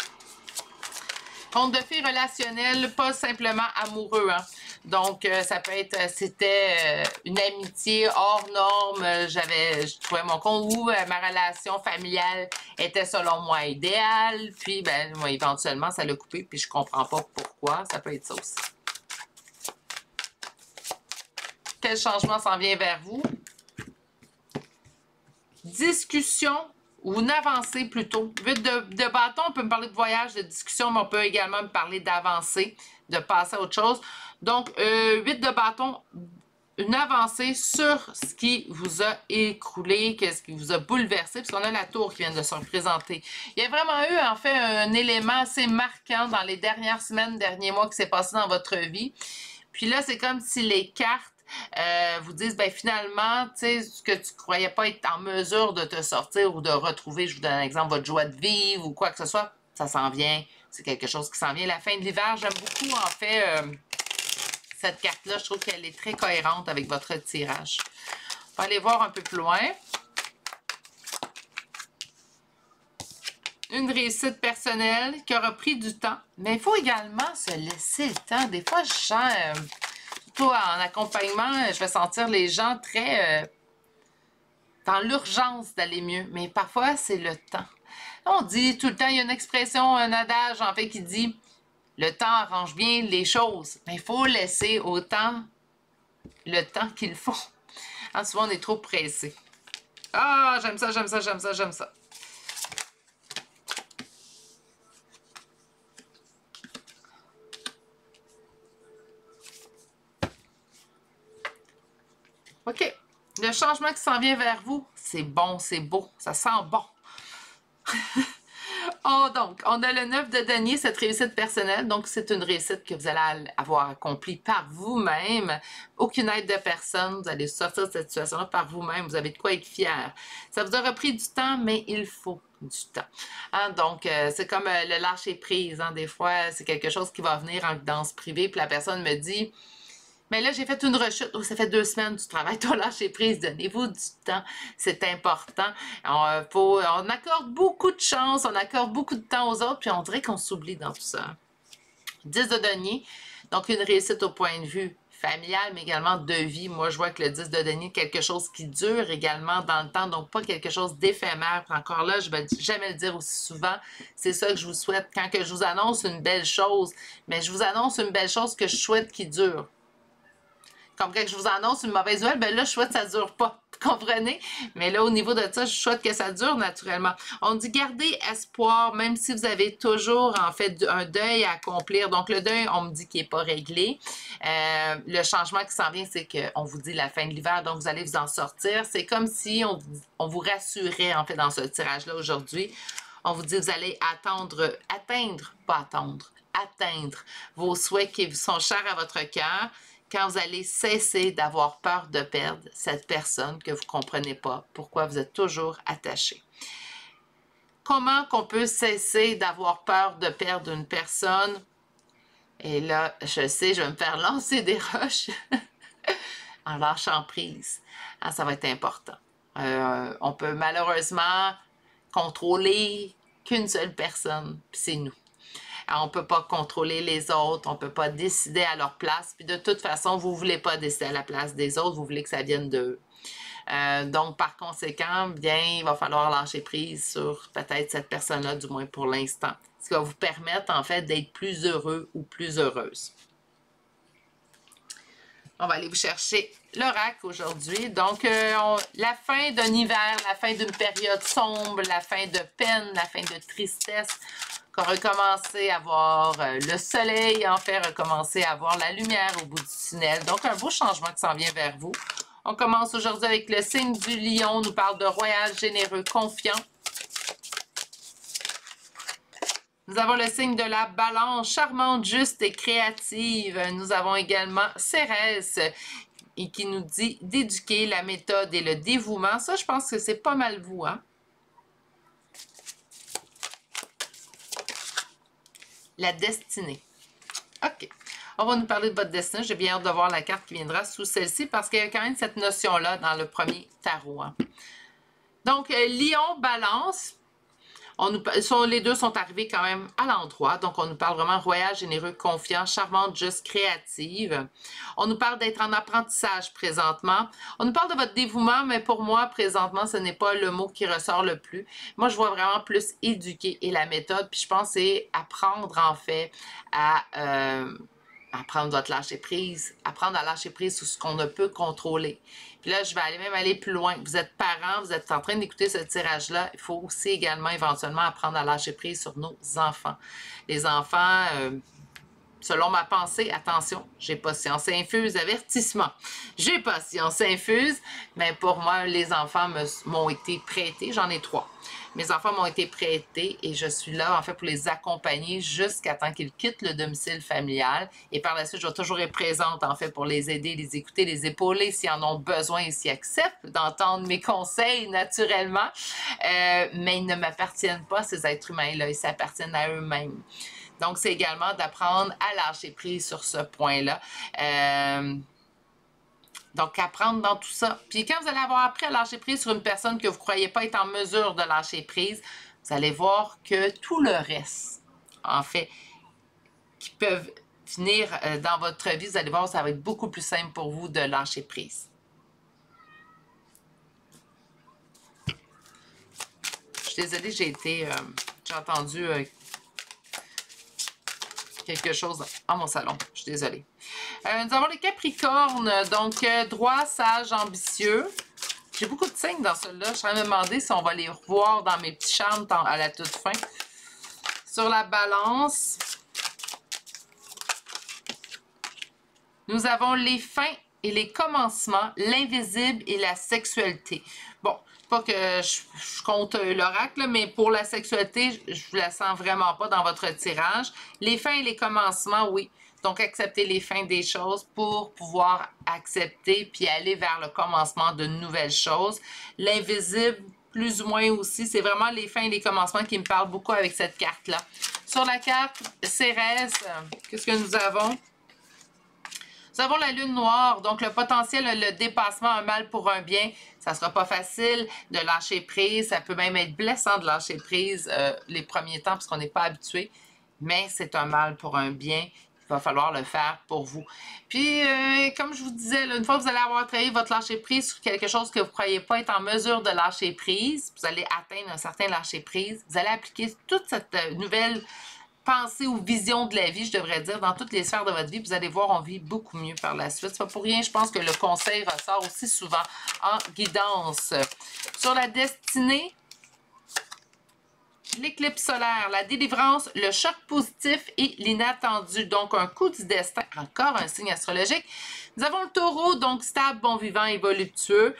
Conte de fées relationnel, pas simplement amoureux, hein. Donc, ça peut être, c'était une amitié hors norme, je trouvais mon compte où ma relation familiale était selon moi idéale, puis, ben, moi, éventuellement, ça l'a coupé, puis je comprends pas pourquoi, ça peut être ça aussi. Quel changement s'en vient vers vous? Discussion ou une avancée plutôt. 8 de bâton, on peut me parler de voyage, de discussion, mais on peut également me parler d'avancée, de passer à autre chose. Donc, 8 de bâton, une avancée sur ce qui vous a écroulé, ce qui vous a bouleversé, puisqu'on a la tour qui vient de se représenter. Il y a vraiment eu, en fait, un élément assez marquant dans les dernières semaines, derniers mois qui s'est passé dans votre vie. Puis là, c'est comme si les cartes vous disent, ben finalement, tu sais, ce que tu croyais pas être en mesure de te sortir ou de retrouver, je vous donne un exemple, votre joie de vivre ou quoi que ce soit, ça s'en vient. C'est quelque chose qui s'en vient. La fin de l'hiver, j'aime beaucoup, en fait, cette carte-là. Je trouve qu'elle est très cohérente avec votre tirage. On va aller voir un peu plus loin. Une réussite personnelle qui aura pris du temps. Mais il faut également se laisser le temps. Des fois, je sens... surtout en accompagnement, je vais sentir les gens très dans l'urgence d'aller mieux. Mais parfois, c'est le temps. On dit tout le temps, il y a une expression, un adage en fait qui dit « Le temps arrange bien les choses ». Mais il faut laisser autant le temps qu'il faut. Hein, souvent, on est trop pressé. Ah, j'aime ça, j'aime ça, j'aime ça, j'aime ça. OK. Le changement qui s'en vient vers vous, c'est bon, c'est beau, ça sent bon. Oh, donc, on a le 9 de denier, cette réussite personnelle. Donc, c'est une réussite que vous allez avoir accomplie par vous-même. Aucune aide de personne. Vous allez sortir de cette situation-là par vous-même. Vous avez de quoi être fier. Ça vous aura pris du temps, mais il faut du temps. Hein, donc, c'est comme le lâcher-prise. Hein. Des fois, c'est quelque chose qui va venir en guidance privée. Puis la personne me dit... Mais là, j'ai fait une rechute. Oh, ça fait 2 semaines du travail. Toi, lâcher prise. Donnez-vous du temps. C'est important. On accorde beaucoup de chance. On accorde beaucoup de temps aux autres. Puis on dirait qu'on s'oublie dans tout ça. 10 de denier, donc une réussite au point de vue familial, mais également de vie. Moi, je vois que le 10 de denier, quelque chose qui dure également dans le temps, donc pas quelque chose d'éphémère. Encore là, je ne vais jamais le dire aussi souvent. C'est ça que je vous souhaite. Quand que je vous annonce une belle chose, mais je vous annonce une belle chose que je souhaite qui dure. Comme quand je vous annonce une mauvaise nouvelle, ben là, je souhaite que ça ne dure pas. Vous comprenez? Mais là, au niveau de ça, je souhaite que ça dure naturellement. On dit garder espoir, même si vous avez toujours, en fait, un deuil à accomplir. Donc, le deuil, on me dit qu'il n'est pas réglé. Le changement qui s'en vient, c'est qu'on vous dit la fin de l'hiver, donc vous allez vous en sortir. C'est comme si on vous rassurait, en fait, dans ce tirage-là aujourd'hui. On vous dit vous allez atteindre vos souhaits qui sont chers à votre cœur, quand vous allez cesser d'avoir peur de perdre cette personne que vous ne comprenez pas, pourquoi vous êtes toujours attaché. Comment qu'on peut cesser d'avoir peur de perdre une personne? Et là, je sais, je vais me faire lancer des roches en lâchant prise. Ah, ça va être important. On peut malheureusement contrôler qu'une seule personne, puis c'est nous. Alors, on ne peut pas contrôler les autres, on ne peut pas décider à leur place. Puis de toute façon, vous ne voulez pas décider à la place des autres, vous voulez que ça vienne d'eux. Donc, par conséquent, bien, il va falloir lâcher prise sur peut-être cette personne-là, du moins pour l'instant. Ce qui va vous permettre, en fait, d'être plus heureux ou plus heureuse. On va aller vous chercher l'oracle aujourd'hui. Donc, la fin d'un hiver, la fin d'une période sombre, la fin de peine, la fin de tristesse, qu'on recommencer à voir le soleil, en fait, recommencer à voir la lumière au bout du tunnel. Donc, un beau changement qui s'en vient vers vous. On commence aujourd'hui avec le signe du lion. On nous parle de royal, généreux, confiant. Nous avons le signe de la balance, charmante, juste et créative. Nous avons également Cérès, et qui nous dit d'éduquer la méthode et le dévouement. Ça, je pense que c'est pas mal vous, hein? La destinée. OK. On va nous parler de votre destinée. J'ai bien hâte de voir la carte qui viendra sous celle-ci parce qu'il y a quand même cette notion-là dans le premier tarot, hein? Donc, Lion, Balance. Les deux sont arrivés quand même à l'endroit. Donc, on nous parle vraiment royal, généreux, confiant, charmante, juste, créative. On nous parle d'être en apprentissage présentement. On nous parle de votre dévouement, mais pour moi, présentement, ce n'est pas le mot qui ressort le plus. Moi, je vois vraiment plus éduquer et la méthode. Puis, je pense que c'est apprendre, en fait, à apprendre votre lâcher prise, apprendre à lâcher prise sur ce qu'on ne peut contrôler. Puis là, je vais même aller plus loin. Vous êtes parents, vous êtes en train d'écouter ce tirage-là. Il faut aussi également, éventuellement, apprendre à lâcher prise sur nos enfants. Les enfants, selon ma pensée, attention, j'ai pas science infuse, avertissement. J'ai pas science infuse, mais pour moi, les enfants m'ont été prêtés. J'en ai 3. Mes enfants m'ont été prêtés et je suis là, en fait, pour les accompagner jusqu'à temps qu'ils quittent le domicile familial. Et par la suite, je vais toujours être présente, en fait, pour les aider, les écouter, les épauler s'ils en ont besoin et s'ils acceptent d'entendre mes conseils, naturellement. Mais ils ne m'appartiennent pas, ces êtres humains-là. Ils s'appartiennent à eux-mêmes. Donc, c'est également d'apprendre à lâcher prise sur ce point-là. Donc, apprendre dans tout ça. Puis quand vous allez avoir appris à lâcher prise sur une personne que vous ne croyez pas être en mesure de lâcher prise, vous allez voir que tout le reste, en fait, qui peuvent venir dans votre vie, vous allez voir, ça va être beaucoup plus simple pour vous de lâcher prise. Je suis désolée, j'ai entendu quelque chose à mon salon. Je suis désolée. Nous avons les Capricornes, donc droit, sage, ambitieux. J'ai beaucoup de signes dans celui-là. Je suis en train de me demander si on va les revoir dans mes petits charmes à la toute fin. Sur la balance, nous avons les fins et les commencements, l'invisible et la sexualité. Bon, pas que je compte l'oracle, mais pour la sexualité, je ne la sens vraiment pas dans votre tirage. Les fins et les commencements, oui. Donc, accepter les fins des choses pour pouvoir accepter puis aller vers le commencement de nouvelles choses. L'invisible, plus ou moins aussi, c'est vraiment les fins et les commencements qui me parlent beaucoup avec cette carte-là. Sur la carte Cérès, qu'est-ce que nous avons? Nous avons la lune noire, donc le potentiel, le dépassement, un mal pour un bien. Ça ne sera pas facile de lâcher prise. Ça peut même être blessant de lâcher prise les premiers temps parce qu'on n'est pas habitué. mais c'est un mal pour un bien. Il va falloir le faire pour vous. Puis, comme je vous disais, là, une fois que vous allez avoir travaillé votre lâcher-prise sur quelque chose que vous ne croyez pas être en mesure de lâcher prise, vous allez atteindre un certain lâcher-prise, vous allez appliquer toute cette nouvelle pensée ou vision de la vie, je devrais dire, dans toutes les sphères de votre vie. Vous allez voir, on vit beaucoup mieux par la suite. C'est pas pour rien, je pense que le conseil ressort aussi souvent en guidance. Sur la destinée, l'éclipse solaire, la délivrance, le choc positif et l'inattendu. Donc, un coup du destin, encore un signe astrologique. Nous avons le taureau, donc stable, bon vivant et voluptueux.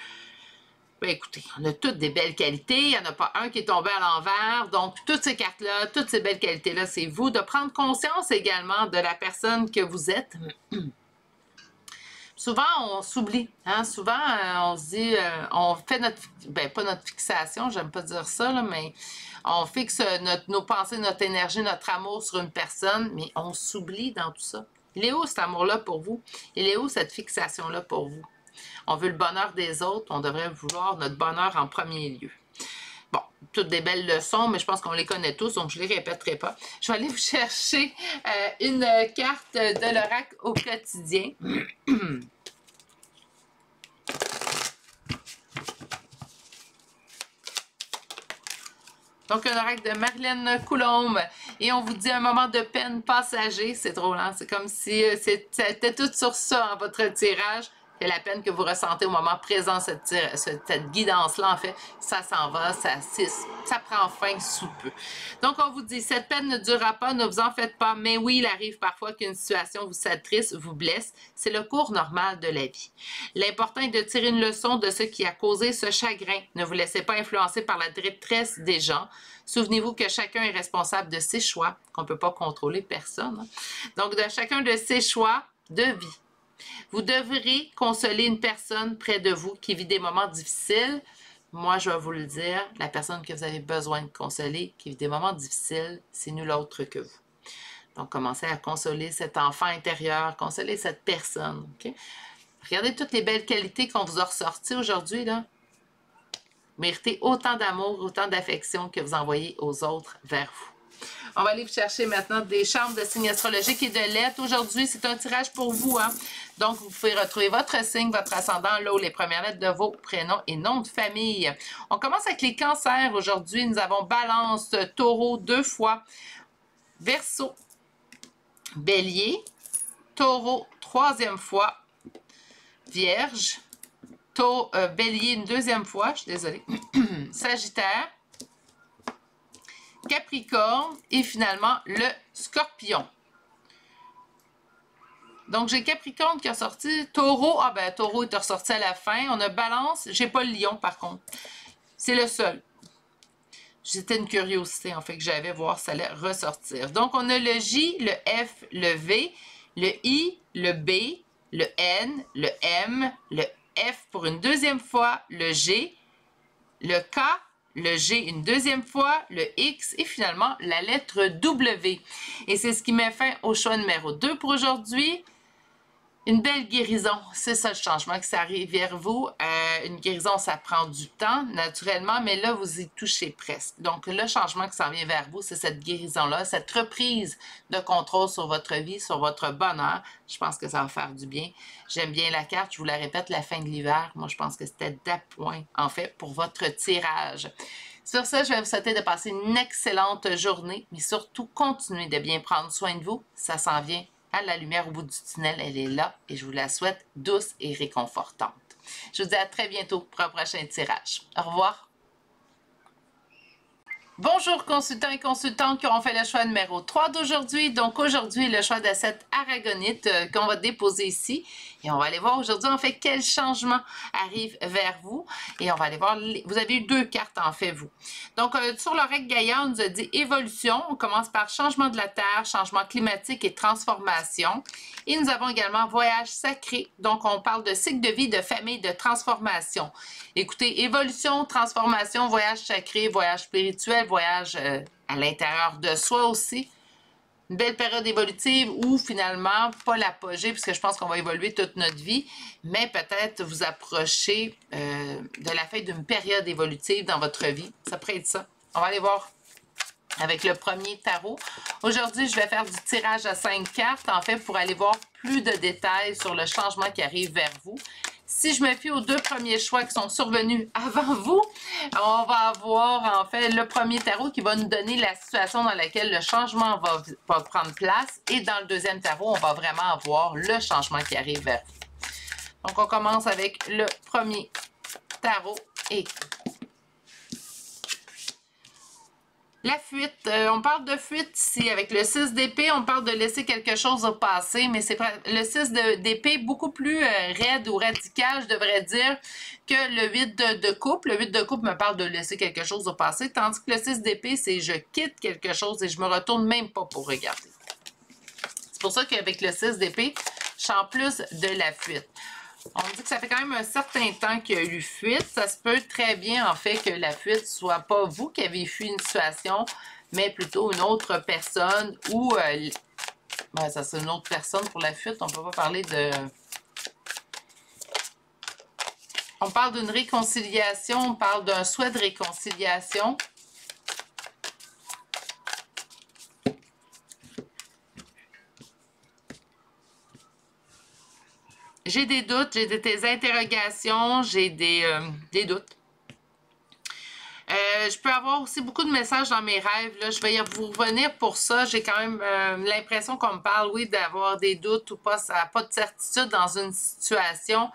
Ben, écoutez, on a toutes des belles qualités. Il n'y en a pas un qui est tombé à l'envers. Donc, toutes ces cartes-là, toutes ces belles qualités-là, c'est vous. De prendre conscience également de la personne que vous êtes. Souvent, on s'oublie. Hein? Souvent, on se dit, on fait notre... Ben, pas notre fixation, j'aime pas dire ça, là, mais on fixe nos pensées, notre énergie, notre amour sur une personne, mais on s'oublie dans tout ça. Il est où cet amour-là pour vous? Il est où cette fixation-là pour vous? On veut le bonheur des autres, on devrait vouloir notre bonheur en premier lieu. Bon, toutes des belles leçons, mais je pense qu'on les connaît tous, donc je ne les répéterai pas. Je vais aller vous chercher une carte de l'oracle au quotidien. Donc, un oracle de Marilyn Coulombe. Et on vous dit un moment de peine passager. C'est drôle, hein? C'est comme si c'était tout sur ça, hein, votre tirage. Et la peine que vous ressentez au moment présent, cette guidance-là, en fait, ça s'en va, ça prend fin sous peu. Donc, on vous dit, cette peine ne durera pas, ne vous en faites pas, mais oui, il arrive parfois qu'une situation vous attriste, vous blesse. C'est le cours normal de la vie. L'important est de tirer une leçon de ce qui a causé ce chagrin. Ne vous laissez pas influencer par la détresse des gens. Souvenez-vous que chacun est responsable de ses choix, qu'on ne peut pas contrôler personne. Hein. Donc, de chacun de ses choix de vie. Vous devrez consoler une personne près de vous qui vit des moments difficiles. Moi, je vais vous le dire, la personne que vous avez besoin de consoler, qui vit des moments difficiles, c'est nul autre que vous. Donc, commencez à consoler cet enfant intérieur, consoler cette personne. Okay? Regardez toutes les belles qualités qu'on vous a ressorties aujourd'hui, là. Méritez autant d'amour, autant d'affection que vous envoyez aux autres vers vous. On va aller vous chercher maintenant des charmes de signes astrologiques et de lettres. Aujourd'hui, c'est un tirage pour vous. Hein? Donc, vous pouvez retrouver votre signe, votre ascendant, là où les premières lettres de vos prénoms et noms de famille. On commence avec les cancers. Aujourd'hui, nous avons Balance, Taureau 2 fois, Verseau, Bélier, Taureau 3e fois, Vierge, Bélier une 2e fois, je suis désolée, Sagittaire, Capricorne et finalement le Scorpion. Donc, j'ai Capricorne qui a sorti. Taureau, ah ben, Taureau est ressorti à la fin. On a Balance, j'ai pas le Lion par contre. C'est le seul. C'était une curiosité en fait que j'avais, voir si ça allait ressortir. Donc, on a le J, le F, le V, le I, le B, le N, le M, le F pour une 2e fois, le G, le K, le G une 2e fois, le X et finalement la lettre W. Et c'est ce qui met fin au choix numéro 2 pour aujourd'hui. Une belle guérison, c'est ça le changement qui s'arrive vers vous. Une guérison, ça prend du temps, naturellement, mais là, vous y touchez presque. Donc, le changement qui s'en vient vers vous, c'est cette guérison-là, cette reprise de contrôle sur votre vie, sur votre bonheur. Je pense que ça va faire du bien. J'aime bien la carte, je vous la répète, la fin de l'hiver. Moi, je pense que c'était d'appoint, en fait, pour votre tirage. Sur ça, je vais vous souhaiter de passer une excellente journée, mais surtout, continuez de bien prendre soin de vous. Ça s'en vient. La lumière au bout du tunnel, elle est là et je vous la souhaite douce et réconfortante. Je vous dis à très bientôt pour un prochain tirage. Au revoir. Bonjour consultants et consultantes qui auront fait le choix numéro 3 d'aujourd'hui. Donc aujourd'hui, le choix d'asset aragonite qu'on va déposer ici. Et on va aller voir aujourd'hui en fait quel changement arrive vers vous. Et on va aller voir, vous avez eu 2 cartes en fait vous. Donc sur l'oracle Gaïa, on nous a dit évolution. On commence par changement de la Terre, changement climatique et transformation. Et nous avons également voyage sacré. Donc on parle de cycle de vie, de famille, de transformation. Écoutez, évolution, transformation, voyage sacré, voyage spirituel, voyage à l'intérieur de soi aussi. Une belle période évolutive où finalement, pas l'apogée, puisque je pense qu'on va évoluer toute notre vie, mais peut-être vous approcher de la fin d'une période évolutive dans votre vie. Ça pourrait être ça. On va aller voir. avec le premier tarot. Aujourd'hui, je vais faire du tirage à 5 cartes, en fait, pour aller voir plus de détails sur le changement qui arrive vers vous. Si je me fie aux 2 premiers choix qui sont survenus avant vous, on va avoir en fait le premier tarot qui va nous donner la situation dans laquelle le changement va prendre place. Et dans le deuxième tarot, on va vraiment avoir le changement qui arrive vers vous. Donc, on commence avec le premier tarot et la fuite. On parle de fuite ici. Avec le 6 d'épée, on parle de laisser quelque chose au passé, mais c'est le 6 d'épée beaucoup plus raide ou radical, je devrais dire, que le 8 de coupe. Le 8 de coupe me parle de laisser quelque chose au passé, tandis que le 6 d'épée, c'est je quitte quelque chose et je me retourne même pas pour regarder. C'est pour ça qu'avec le 6 d'épée, je sens plus de la fuite. On me dit que ça fait quand même un certain temps qu'il y a eu fuite. Ça se peut très bien, en fait, que la fuite soit pas vous qui avez fui une situation, mais plutôt une autre personne ou... ben, ça c'est une autre personne pour la fuite. On peut pas parler de... On parle d'une réconciliation, on parle d'un souhait de réconciliation. J'ai des doutes, j'ai des interrogations, j'ai des doutes. Je peux avoir aussi beaucoup de messages dans mes rêves. Là. Je vais y vous revenir pour ça. J'ai quand même l'impression qu'on me parle, oui, d'avoir des doutes ou pas. Ça n'a pas de certitude dans une situation.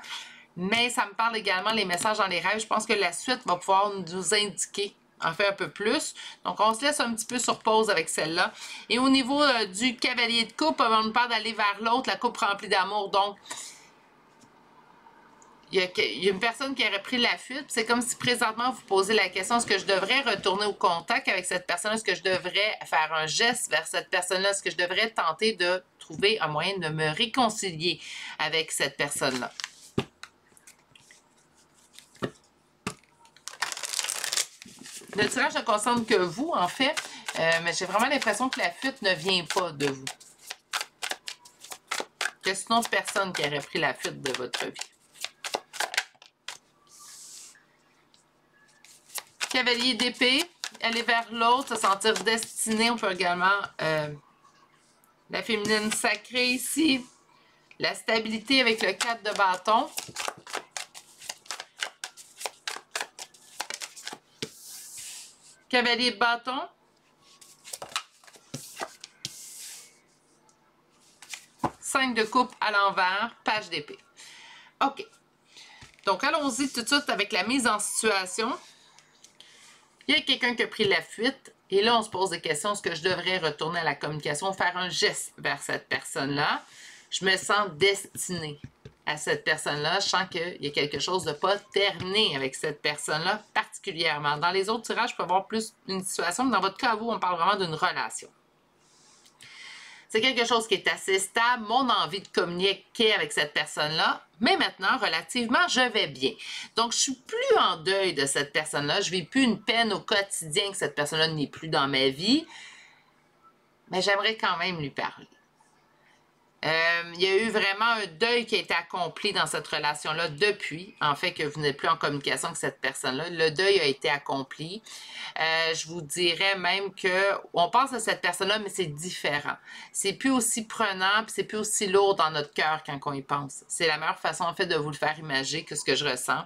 Mais ça me parle également, les messages dans les rêves. Je pense que la suite va pouvoir nous indiquer en fait un peu plus. Donc, on se laisse un petit peu sur pause avec celle-là. Et au niveau du cavalier de coupe, on me parle d'aller vers l'autre, la coupe remplie d'amour. Donc, il y a une personne qui aurait pris la fuite. C'est comme si présentement vous posez la question, est-ce que je devrais retourner au contact avec cette personne? Est-ce que je devrais faire un geste vers cette personne-là? Est-ce que je devrais tenter de trouver un moyen de me réconcilier avec cette personne-là? Le tirage ne concerne que vous, en fait, mais j'ai vraiment l'impression que la fuite ne vient pas de vous. Que c'est une autre personne qui aurait pris la fuite de votre vie. Cavalier d'épée, aller vers l'autre, se sentir destiné. On peut également la féminine sacrée ici. La stabilité avec le 4 de bâton. Cavalier de bâton. Cinq de coupe à l'envers, page d'épée. OK. Donc, allons-y tout de suite avec la mise en situation. Il y a quelqu'un qui a pris la fuite. Et là, on se pose des questions. Est-ce que je devrais retourner à la communication, faire un geste vers cette personne-là? Je me sens destinée à cette personne-là. Je sens qu'il y a quelque chose de pas terminé avec cette personne-là, particulièrement. Dans les autres tirages, je peux avoir plus une situation. Mais dans votre cas, vous, on parle vraiment d'une relation. C'est quelque chose qui est assez stable, mon envie de communiquer avec cette personne-là. Mais maintenant, relativement, je vais bien. Donc, je suis plus en deuil de cette personne-là. Je ne vis plus une peine au quotidien que cette personne-là n'est plus dans ma vie. Mais j'aimerais quand même lui parler. Il y a eu vraiment un deuil qui a été accompli dans cette relation-là depuis, en fait, que vous n'êtes plus en communication avec cette personne-là. Le deuil a été accompli. Je vous dirais même qu'on pense à cette personne-là, mais c'est différent. C'est plus aussi prenant, puis c'est plus aussi lourd dans notre cœur quand on y pense. C'est la meilleure façon, en fait, de vous le faire imaginer que ce que je ressens.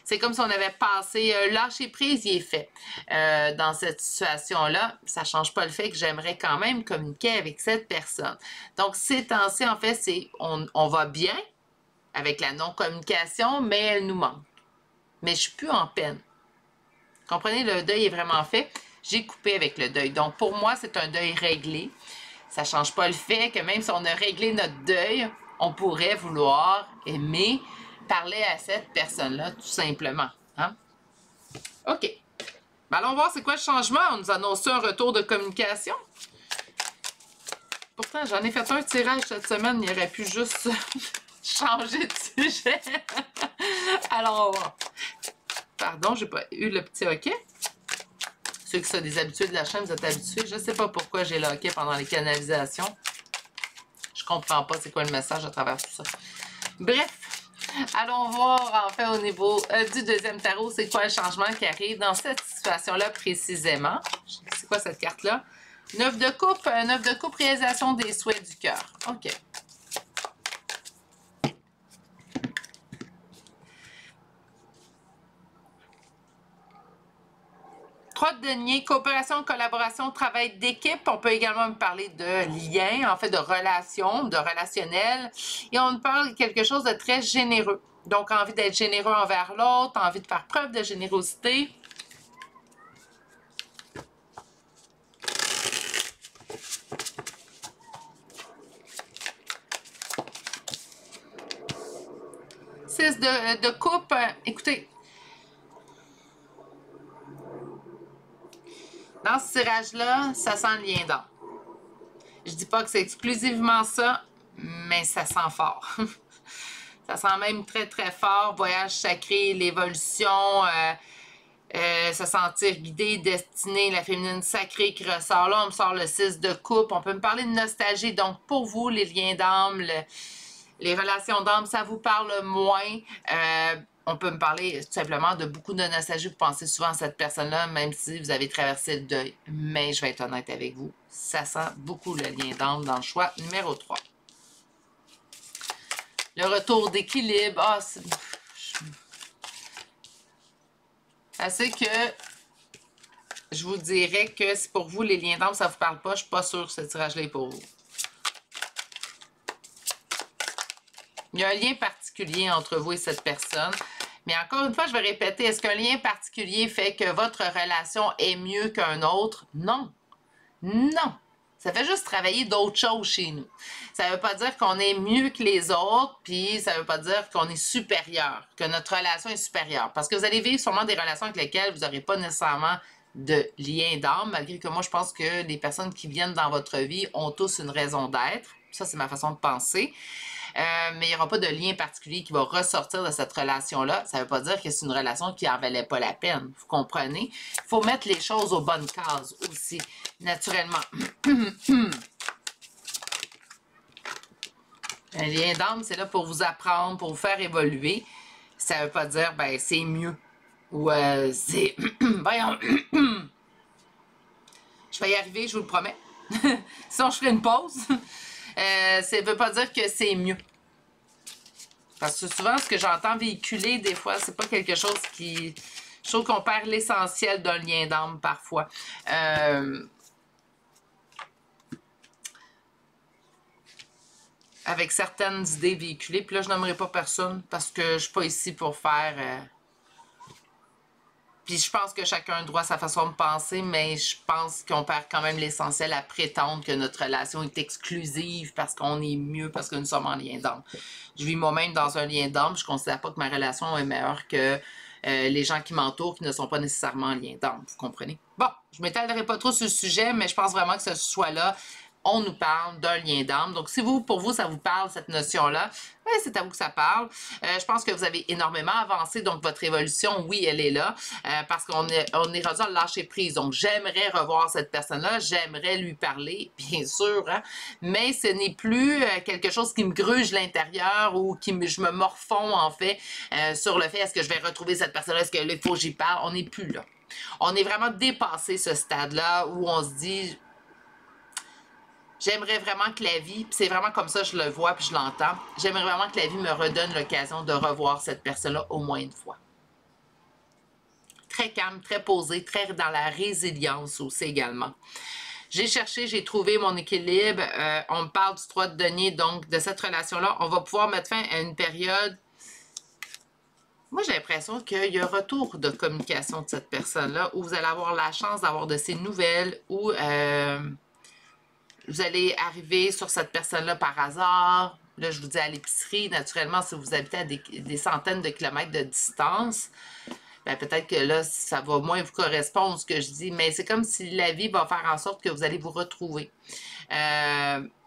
C'est comme si on avait passé, lâcher prise, il est fait. Dans cette situation-là, ça ne change pas le fait que j'aimerais quand même communiquer avec cette personne. Donc, ces temps-ci, en fait, c'est on va bien avec la non-communication, mais elle nous manque. Mais je ne suis plus en peine. Comprenez, le deuil est vraiment fait. J'ai coupé avec le deuil. Donc, pour moi, c'est un deuil réglé. Ça ne change pas le fait que même si on a réglé notre deuil, on pourrait vouloir aimer parler à cette personne-là, tout simplement. Hein? OK. Ben allons voir c'est quoi le changement. On nous annonce un retour de communication. Pourtant, j'en ai fait un tirage cette semaine. Il aurait pu juste changer de sujet. Alors, on va voir. Pardon, j'ai pas eu le petit hockey. Ceux qui sont des habitués de la chaîne, vous êtes habitués. Je ne sais pas pourquoi j'ai le hockey pendant les canalisations. Je comprends pas c'est quoi le message à travers tout ça. Bref. Allons voir, en fait, au niveau du deuxième tarot, c'est quoi le changement qui arrive dans cette situation. situation-là précisément. C'est quoi cette carte-là? 9 de coupe, 9 de coupe, réalisation des souhaits du cœur. OK. 3 de denier, coopération, collaboration, travail d'équipe. On peut également me parler de lien, en fait de relation, de relationnel. Et on me parle de quelque chose de très généreux. Donc, envie d'être généreux envers l'autre, envie de faire preuve de générosité. Six de coupe. Écoutez, dans ce tirage-là, ça sent le lien d'âme. Je dis pas que c'est exclusivement ça, mais ça sent fort. Ça sent même très, très fort. Voyage sacré, l'évolution, se sentir guidé, destiné, la féminine sacrée qui ressort. Là, on me sort le 6 de coupe. On peut me parler de nostalgie. Donc, pour vous, les liens d'âme, les relations d'âme, ça vous parle moins. On peut me parler tout simplement de beaucoup de nostalgie. Vous pensez souvent à cette personne-là, même si vous avez traversé le deuil. Mais je vais être honnête avec vous, ça sent beaucoup le lien d'âme dans le choix numéro 3. Le retour d'équilibre. Ah, c'est... Assez que je vous dirais que si pour vous, les liens d'âme, ça ne vous parle pas, je ne suis pas sûre que ce tirage-là est pour vous. Il y a un lien particulier entre vous et cette personne. Mais encore une fois, je vais répéter, est-ce qu'un lien particulier fait que votre relation est mieux qu'un autre? Non. Non. Ça fait juste travailler d'autres choses chez nous. Ça ne veut pas dire qu'on est mieux que les autres, puis ça ne veut pas dire qu'on est supérieur, que notre relation est supérieure. Parce que vous allez vivre sûrement des relations avec lesquelles vous n'aurez pas nécessairement de lien d'âme, malgré que moi, je pense que les personnes qui viennent dans votre vie ont tous une raison d'être. Ça, c'est ma façon de penser. Mais il n'y aura pas de lien particulier qui va ressortir de cette relation-là. Ça ne veut pas dire que c'est une relation qui n'en valait pas la peine. Vous comprenez? Il faut mettre les choses aux bonnes cases aussi, naturellement. Un lien d'âme, c'est là pour vous apprendre, pour vous faire évoluer. Ça ne veut pas dire, ben, c'est mieux. Ou c'est... Voyons. Je vais y arriver, je vous le promets. Sinon, je ferai une pause. Ça ne veut pas dire que c'est mieux. Parce que souvent, ce que j'entends véhiculer, des fois, c'est pas quelque chose qui... Je trouve qu'on perd l'essentiel d'un lien d'âme parfois. Avec certaines idées véhiculées. Puis là, je n'aimerais pas personne parce que je suis pas ici pour faire... Puis je pense que chacun a droit à sa façon de penser, mais je pense qu'on perd quand même l'essentiel à prétendre que notre relation est exclusive parce qu'on est mieux, parce que nous sommes en lien d'âme. Je vis moi-même dans un lien d'âme, je ne considère pas que ma relation est meilleure que les gens qui m'entourent qui ne sont pas nécessairement en lien d'âme, vous comprenez? Bon, je ne m'étalerai pas trop sur le sujet, mais je pense vraiment que ce soit-là, on nous parle d'un lien d'âme. Donc, si pour vous, ça vous parle, cette notion-là, c'est à vous que ça parle. Je pense que vous avez énormément avancé. Donc, votre évolution, oui, elle est là. Parce qu'on est rendu à lâcher prise. Donc, j'aimerais revoir cette personne-là. J'aimerais lui parler, bien sûr. Hein? Mais ce n'est plus quelque chose qui me gruge l'intérieur ou je me morfonds, en fait, sur le fait, est-ce que je vais retrouver cette personne-là? Est-ce qu'il faut que j'y parle? On n'est plus là. On est vraiment dépassé ce stade-là où on se dit... J'aimerais vraiment que la vie, puis c'est vraiment comme ça que je le vois puis je l'entends, j'aimerais vraiment que la vie me redonne l'occasion de revoir cette personne-là au moins une fois. Très calme, très posé, très dans la résilience aussi également. J'ai cherché, j'ai trouvé mon équilibre. On me parle du 3 de denier, donc de cette relation-là. On va pouvoir mettre fin à une période... Moi, j'ai l'impression qu'il y a un retour de communication de cette personne-là où vous allez avoir la chance d'avoir de ses nouvelles ou... vous allez arriver sur cette personne-là par hasard. Là, je vous dis à l'épicerie. Naturellement, si vous habitez à des centaines de kilomètres de distance, ben, peut-être que là, ça va moins vous correspondre, ce que je dis. Mais c'est comme si la vie va faire en sorte que vous allez vous retrouver.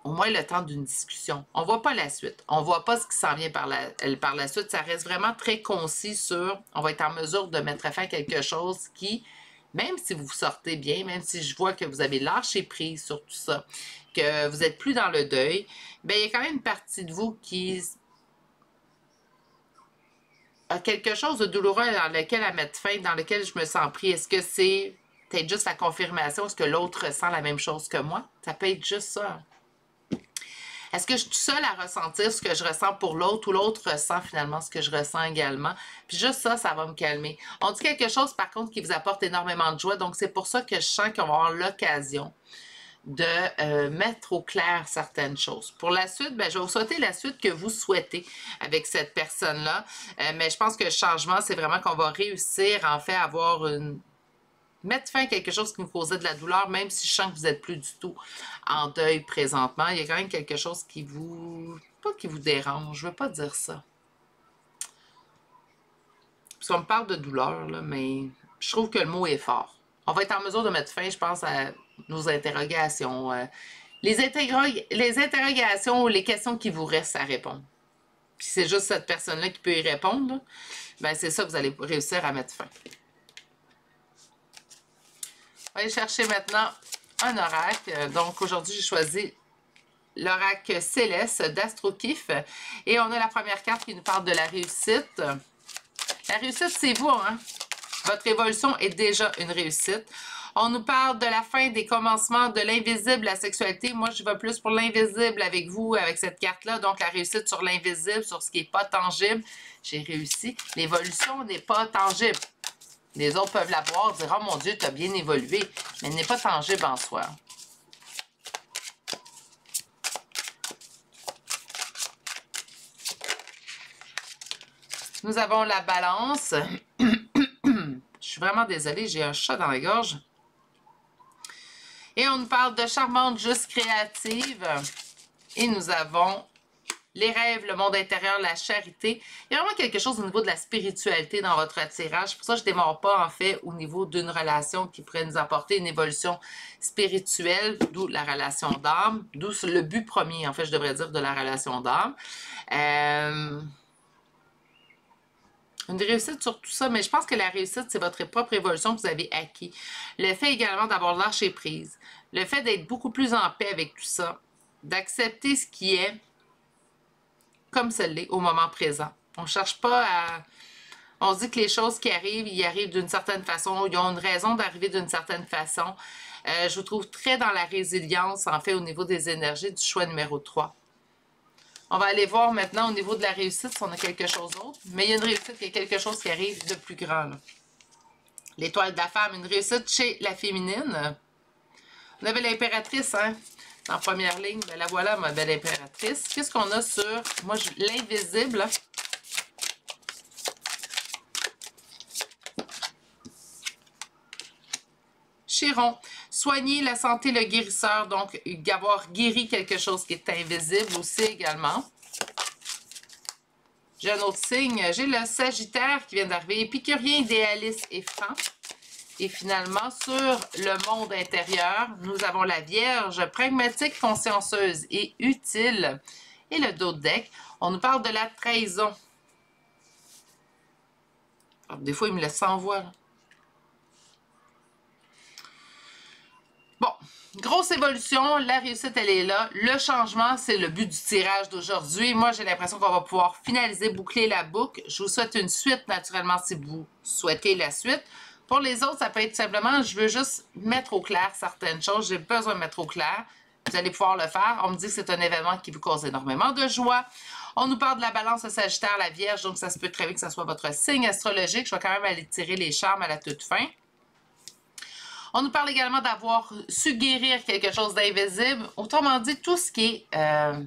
Au moins le temps d'une discussion. On ne voit pas la suite. On ne voit pas ce qui s'en vient par la suite. Ça reste vraiment très concis sur... On va être en mesure de mettre fin à quelque chose qui... Même si vous sortez bien, même si je vois que vous avez lâché prise sur tout ça, que vous n'êtes plus dans le deuil, bien, il y a quand même une partie de vous qui quelque chose de douloureux dans lequel à mettre fin, dans lequel je me sens pris? Est-ce que c'est peut-être juste la confirmation? Est-ce que l'autre ressent la même chose que moi? Ça peut être juste ça. Est-ce que je suis toute seule à ressentir ce que je ressens pour l'autre ou l'autre ressent finalement ce que je ressens également? Puis juste ça, ça va me calmer. On dit quelque chose par contre qui vous apporte énormément de joie, donc c'est pour ça que je sens qu'on va avoir l'occasion de mettre au clair certaines choses. Pour la suite, ben, je vais vous souhaiter la suite que vous souhaitez avec cette personne-là, mais je pense que le changement, c'est vraiment qu'on va réussir en fait à avoir mettre fin à quelque chose qui nous causait de la douleur, même si je sens que vous n'êtes plus du tout en deuil présentement. Il y a quand même quelque chose qui vous... pas qui vous dérange, je ne veux pas dire ça. Parce qu'on me parle de douleur, là, mais je trouve que le mot est fort. On va être en mesure de mettre fin, je pense, à nos interrogations. Les interrogations ou les questions qui vous restent à répondre. Puis c'est juste cette personne-là qui peut y répondre, là. Ben, c'est ça que vous allez réussir à mettre fin. On va aller chercher maintenant un oracle. Donc, aujourd'hui, j'ai choisi l'oracle céleste d'Astrokif. Et on a la première carte qui nous parle de la réussite. La réussite, c'est vous, hein? Votre évolution est déjà une réussite. On nous parle de la fin des commencements, de l'invisible, la sexualité. Moi, je vais plus pour l'invisible avec vous, avec cette carte-là. Donc, la réussite sur l'invisible, sur ce qui n'est pas tangible. J'ai réussi. L'évolution n'est pas tangible. Les autres peuvent la voir, dire « Oh mon Dieu, tu as bien évolué », mais elle n'est pas tangible en soi. Nous avons la balance. Je suis vraiment désolée, j'ai un chat dans la gorge. Et on nous parle de charmante, juste créative. Et nous avons les rêves, le monde intérieur, la charité. Il y a vraiment quelque chose au niveau de la spiritualité dans votre tirage. C'est pour ça que je ne démarre pas, en fait, au niveau d'une relation qui pourrait nous apporter une évolution spirituelle, d'où la relation d'âme, d'où le but premier, en fait, je devrais dire, de la relation d'âme. Une réussite sur tout ça, mais je pense que la réussite, c'est votre propre évolution que vous avez acquis. Le fait également d'avoir lâché prise, le fait d'être beaucoup plus en paix avec tout ça, d'accepter ce qui est comme ça l'est au moment présent. On ne cherche pas à... On se dit que les choses qui arrivent, ils arrivent d'une certaine façon, ils ont une raison d'arriver d'une certaine façon. Je vous trouve très dans la résilience, en fait, au niveau des énergies du choix numéro 3. On va aller voir maintenant au niveau de la réussite si on a quelque chose d'autre. Mais il y a une réussite, il y a quelque chose qui arrive de plus grand. L'étoile de la femme, une réussite chez la féminine. On avait l'impératrice, hein? En première ligne, ben la voilà, ma belle impératrice. Qu'est-ce qu'on a sur, moi, l'invisible? Chiron, soigner la santé, le guérisseur, donc avoir guéri quelque chose qui est invisible aussi également. J'ai un autre signe, j'ai le Sagittaire qui vient d'arriver, épicurien, idéaliste et franc. Et finalement, sur le monde intérieur, nous avons la Vierge, pragmatique, consciencieuse et utile. Et le dos de deck, on nous parle de la trahison. Alors, des fois, il me laisse sans voix, là. Bon, grosse évolution, la réussite, elle est là. Le changement, c'est le but du tirage d'aujourd'hui. Moi, j'ai l'impression qu'on va pouvoir finaliser, boucler la boucle. Je vous souhaite une suite, naturellement, si vous souhaitez la suite. Pour les autres, ça peut être simplement, je veux juste mettre au clair certaines choses. J'ai besoin de mettre au clair. Vous allez pouvoir le faire. On me dit que c'est un événement qui vous cause énormément de joie. On nous parle de la balance, le Sagittaire, la Vierge. Donc, ça se peut très bien que ce soit votre signe astrologique. Je vais quand même aller tirer les charmes à la toute fin. On nous parle également d'avoir su guérir quelque chose d'invisible. Autrement dit, tout ce qui est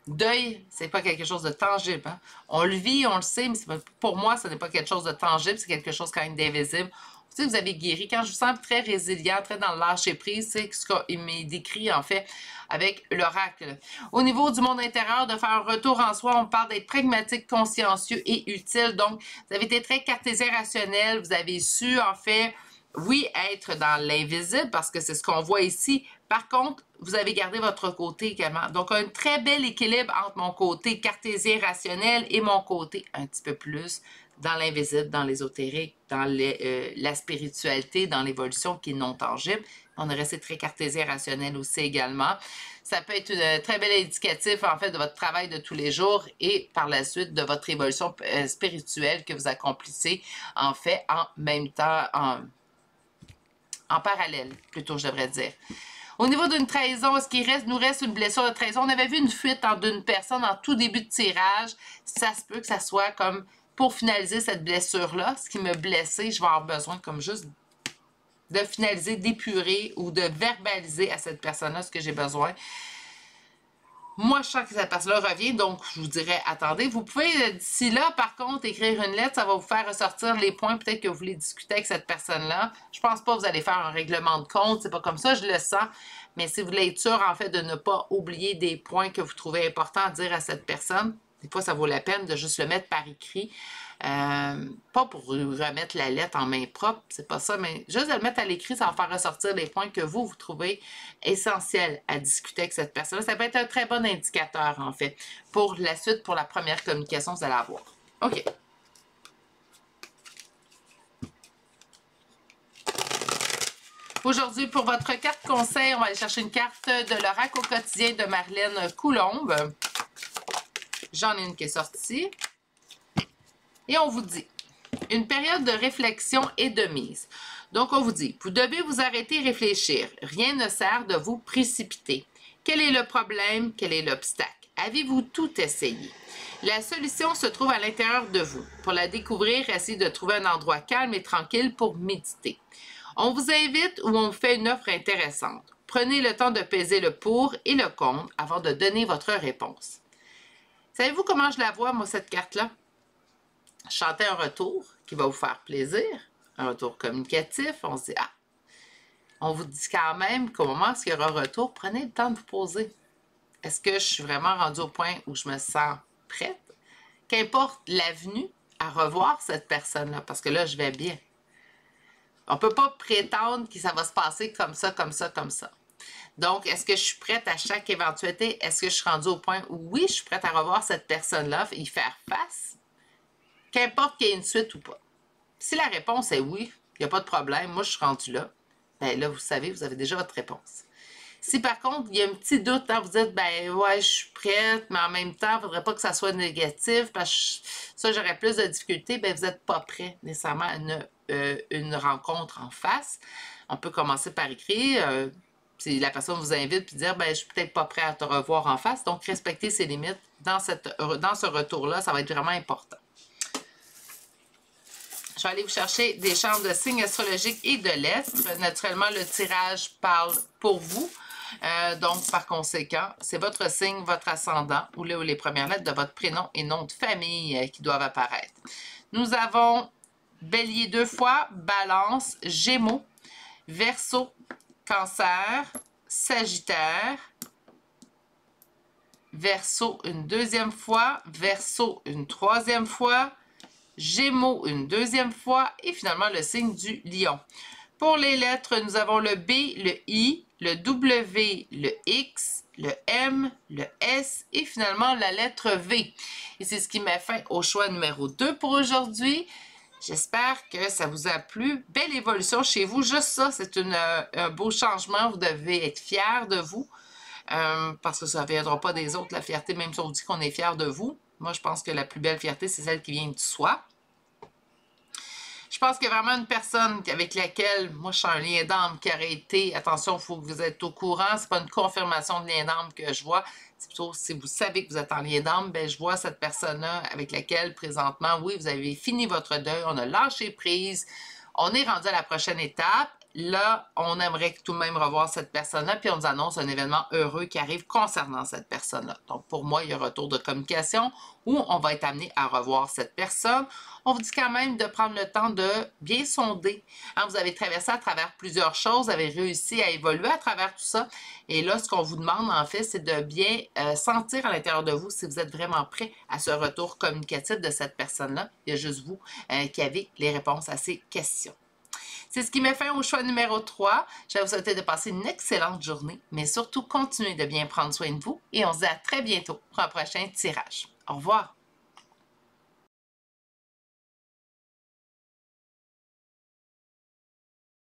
deuil, c'est pas quelque chose de tangible. Hein? On le vit, on le sait, mais pour moi, ce n'est pas quelque chose de tangible, c'est quelque chose quand même d'invisible. Vous savez, vous avez guéri. Quand je vous sens très résilient, très dans le lâcher-prise, c'est ce qu'il m'est décrit, en fait, avec l'oracle. Au niveau du monde intérieur, de faire un retour en soi, on parle d'être pragmatique, consciencieux et utile. Donc, vous avez été très cartésien rationnel. Vous avez su, en fait, oui, être dans l'invisible, parce que c'est ce qu'on voit ici. Par contre, vous avez gardé votre côté également. Donc, un très bel équilibre entre mon côté cartésien rationnel et mon côté un petit peu plus dans l'invisible, dans l'ésotérique, dans la spiritualité, dans l'évolution qui est non tangible. On est resté très cartésien rationnel aussi également. Ça peut être un très bel indicatif, en fait, de votre travail de tous les jours et par la suite de votre évolution spirituelle que vous accomplissez, en fait, en même temps, en parallèle, plutôt, je devrais dire. Au niveau d'une trahison, est-ce qu'il nous reste une blessure de trahison? On avait vu une fuite d'une personne en tout début de tirage. Ça se peut que ça soit comme pour finaliser cette blessure-là, ce qui m'a blessé, je vais avoir besoin comme juste de finaliser, d'épurer ou de verbaliser à cette personne-là ce que j'ai besoin. Moi, je sens que cette personne-là revient, donc je vous dirais, attendez. Vous pouvez, d'ici là, par contre, écrire une lettre. Ça va vous faire ressortir les points peut-être que vous voulez discuter avec cette personne-là. Je pense pas que vous allez faire un règlement de compte. C'est pas comme ça, je le sens. Mais si vous voulez être sûr, en fait, de ne pas oublier des points que vous trouvez importants à dire à cette personne, des fois, ça vaut la peine de juste le mettre par écrit. Pas pour remettre la lettre en main propre, c'est pas ça, mais juste de le mettre à l'écrit, ça va faire ressortir les points que vous trouvez essentiels à discuter avec cette personne. Ça peut être un très bon indicateur, en fait, pour la suite, pour la première communication que vous allez avoir. OK. Aujourd'hui, pour votre carte conseil, on va aller chercher une carte de l'oracle au quotidien de Marlène Coulombe. J'en ai une qui est sortie. Et on vous dit, une période de réflexion et de mise. Donc, on vous dit, vous devez vous arrêter et réfléchir. Rien ne sert de vous précipiter. Quel est le problème? Quel est l'obstacle? Avez-vous tout essayé? La solution se trouve à l'intérieur de vous. Pour la découvrir, essayez de trouver un endroit calme et tranquille pour méditer. On vous invite ou on vous fait une offre intéressante. Prenez le temps de peser le pour et le contre avant de donner votre réponse. Savez-vous comment je la vois, moi, cette carte-là? Chanter un retour qui va vous faire plaisir, un retour communicatif. On se dit, ah, on vous dit quand même qu'au moment où il y aura un retour, prenez le temps de vous poser. Est-ce que je suis vraiment rendue au point où je me sens prête? Qu'importe l'avenue à revoir cette personne-là, parce que là, je vais bien. On ne peut pas prétendre que ça va se passer comme ça, comme ça, comme ça. Donc, est-ce que je suis prête à chaque éventualité? Est-ce que je suis rendue au point où, oui, je suis prête à revoir cette personne-là et y faire face? Qu'importe qu'il y ait une suite ou pas. Si la réponse est oui, il n'y a pas de problème, moi je suis rendue là, bien là, vous savez, vous avez déjà votre réponse. Si par contre, il y a un petit doute, hein, vous dites, ben ouais, je suis prête, mais en même temps, il ne faudrait pas que ça soit négatif, parce que ça, j'aurais plus de difficultés, ben vous n'êtes pas prêt nécessairement à une rencontre en face. On peut commencer par écrire, si la personne vous invite, puis dire, ben je suis peut-être pas prêt à te revoir en face, donc respecter ses limites dans ce retour-là, ça va être vraiment important. Je vais aller vous chercher des chartes de signes astrologiques et de lettres. Naturellement, le tirage parle pour vous. Donc, par conséquent, c'est votre signe, votre ascendant ou les premières lettres de votre prénom et nom de famille qui doivent apparaître. Nous avons Bélier 2 fois, Balance, Gémeaux, Verseau, Cancer, Sagittaire, Verseau une deuxième fois, Verseau une troisième fois, Gémeaux une deuxième fois et finalement le signe du lion. Pour les lettres, nous avons le B, le I, le W, le X, le M, le S et finalement la lettre V. Et c'est ce qui met fin au choix numéro 2 pour aujourd'hui. J'espère que ça vous a plu. Belle évolution chez vous. Juste ça, c'est un beau changement. Vous devez être fiers de vous parce que ça ne viendra pas des autres, la fierté, même si on dit qu'on est fier de vous. Moi, je pense que la plus belle fierté, c'est celle qui vient de soi. Je pense qu'il y a vraiment une personne avec laquelle, moi, je suis un lien d'âme qui aurait été, attention, il faut que vous êtes au courant, c'est pas une confirmation de lien d'âme que je vois, c'est plutôt si vous savez que vous êtes en lien d'âme, ben je vois cette personne-là avec laquelle, présentement, oui, vous avez fini votre deuil, on a lâché prise, on est rendu à la prochaine étape. Là, on aimerait tout de même revoir cette personne-là, puis on nous annonce un événement heureux qui arrive concernant cette personne-là. Donc, pour moi, il y a un retour de communication où on va être amené à revoir cette personne. On vous dit quand même de prendre le temps de bien sonder. Hein, vous avez traversé à travers plusieurs choses, vous avez réussi à évoluer à travers tout ça. Et là, ce qu'on vous demande, en fait, c'est de bien sentir à l'intérieur de vous si vous êtes vraiment prêt à ce retour communicatif de cette personne-là. Il y a juste vous qui avez les réponses à ces questions. C'est ce qui met fin au choix numéro 3. Je vais vous souhaiter de passer une excellente journée, mais surtout continuez de bien prendre soin de vous et on se dit à très bientôt pour un prochain tirage. Au revoir!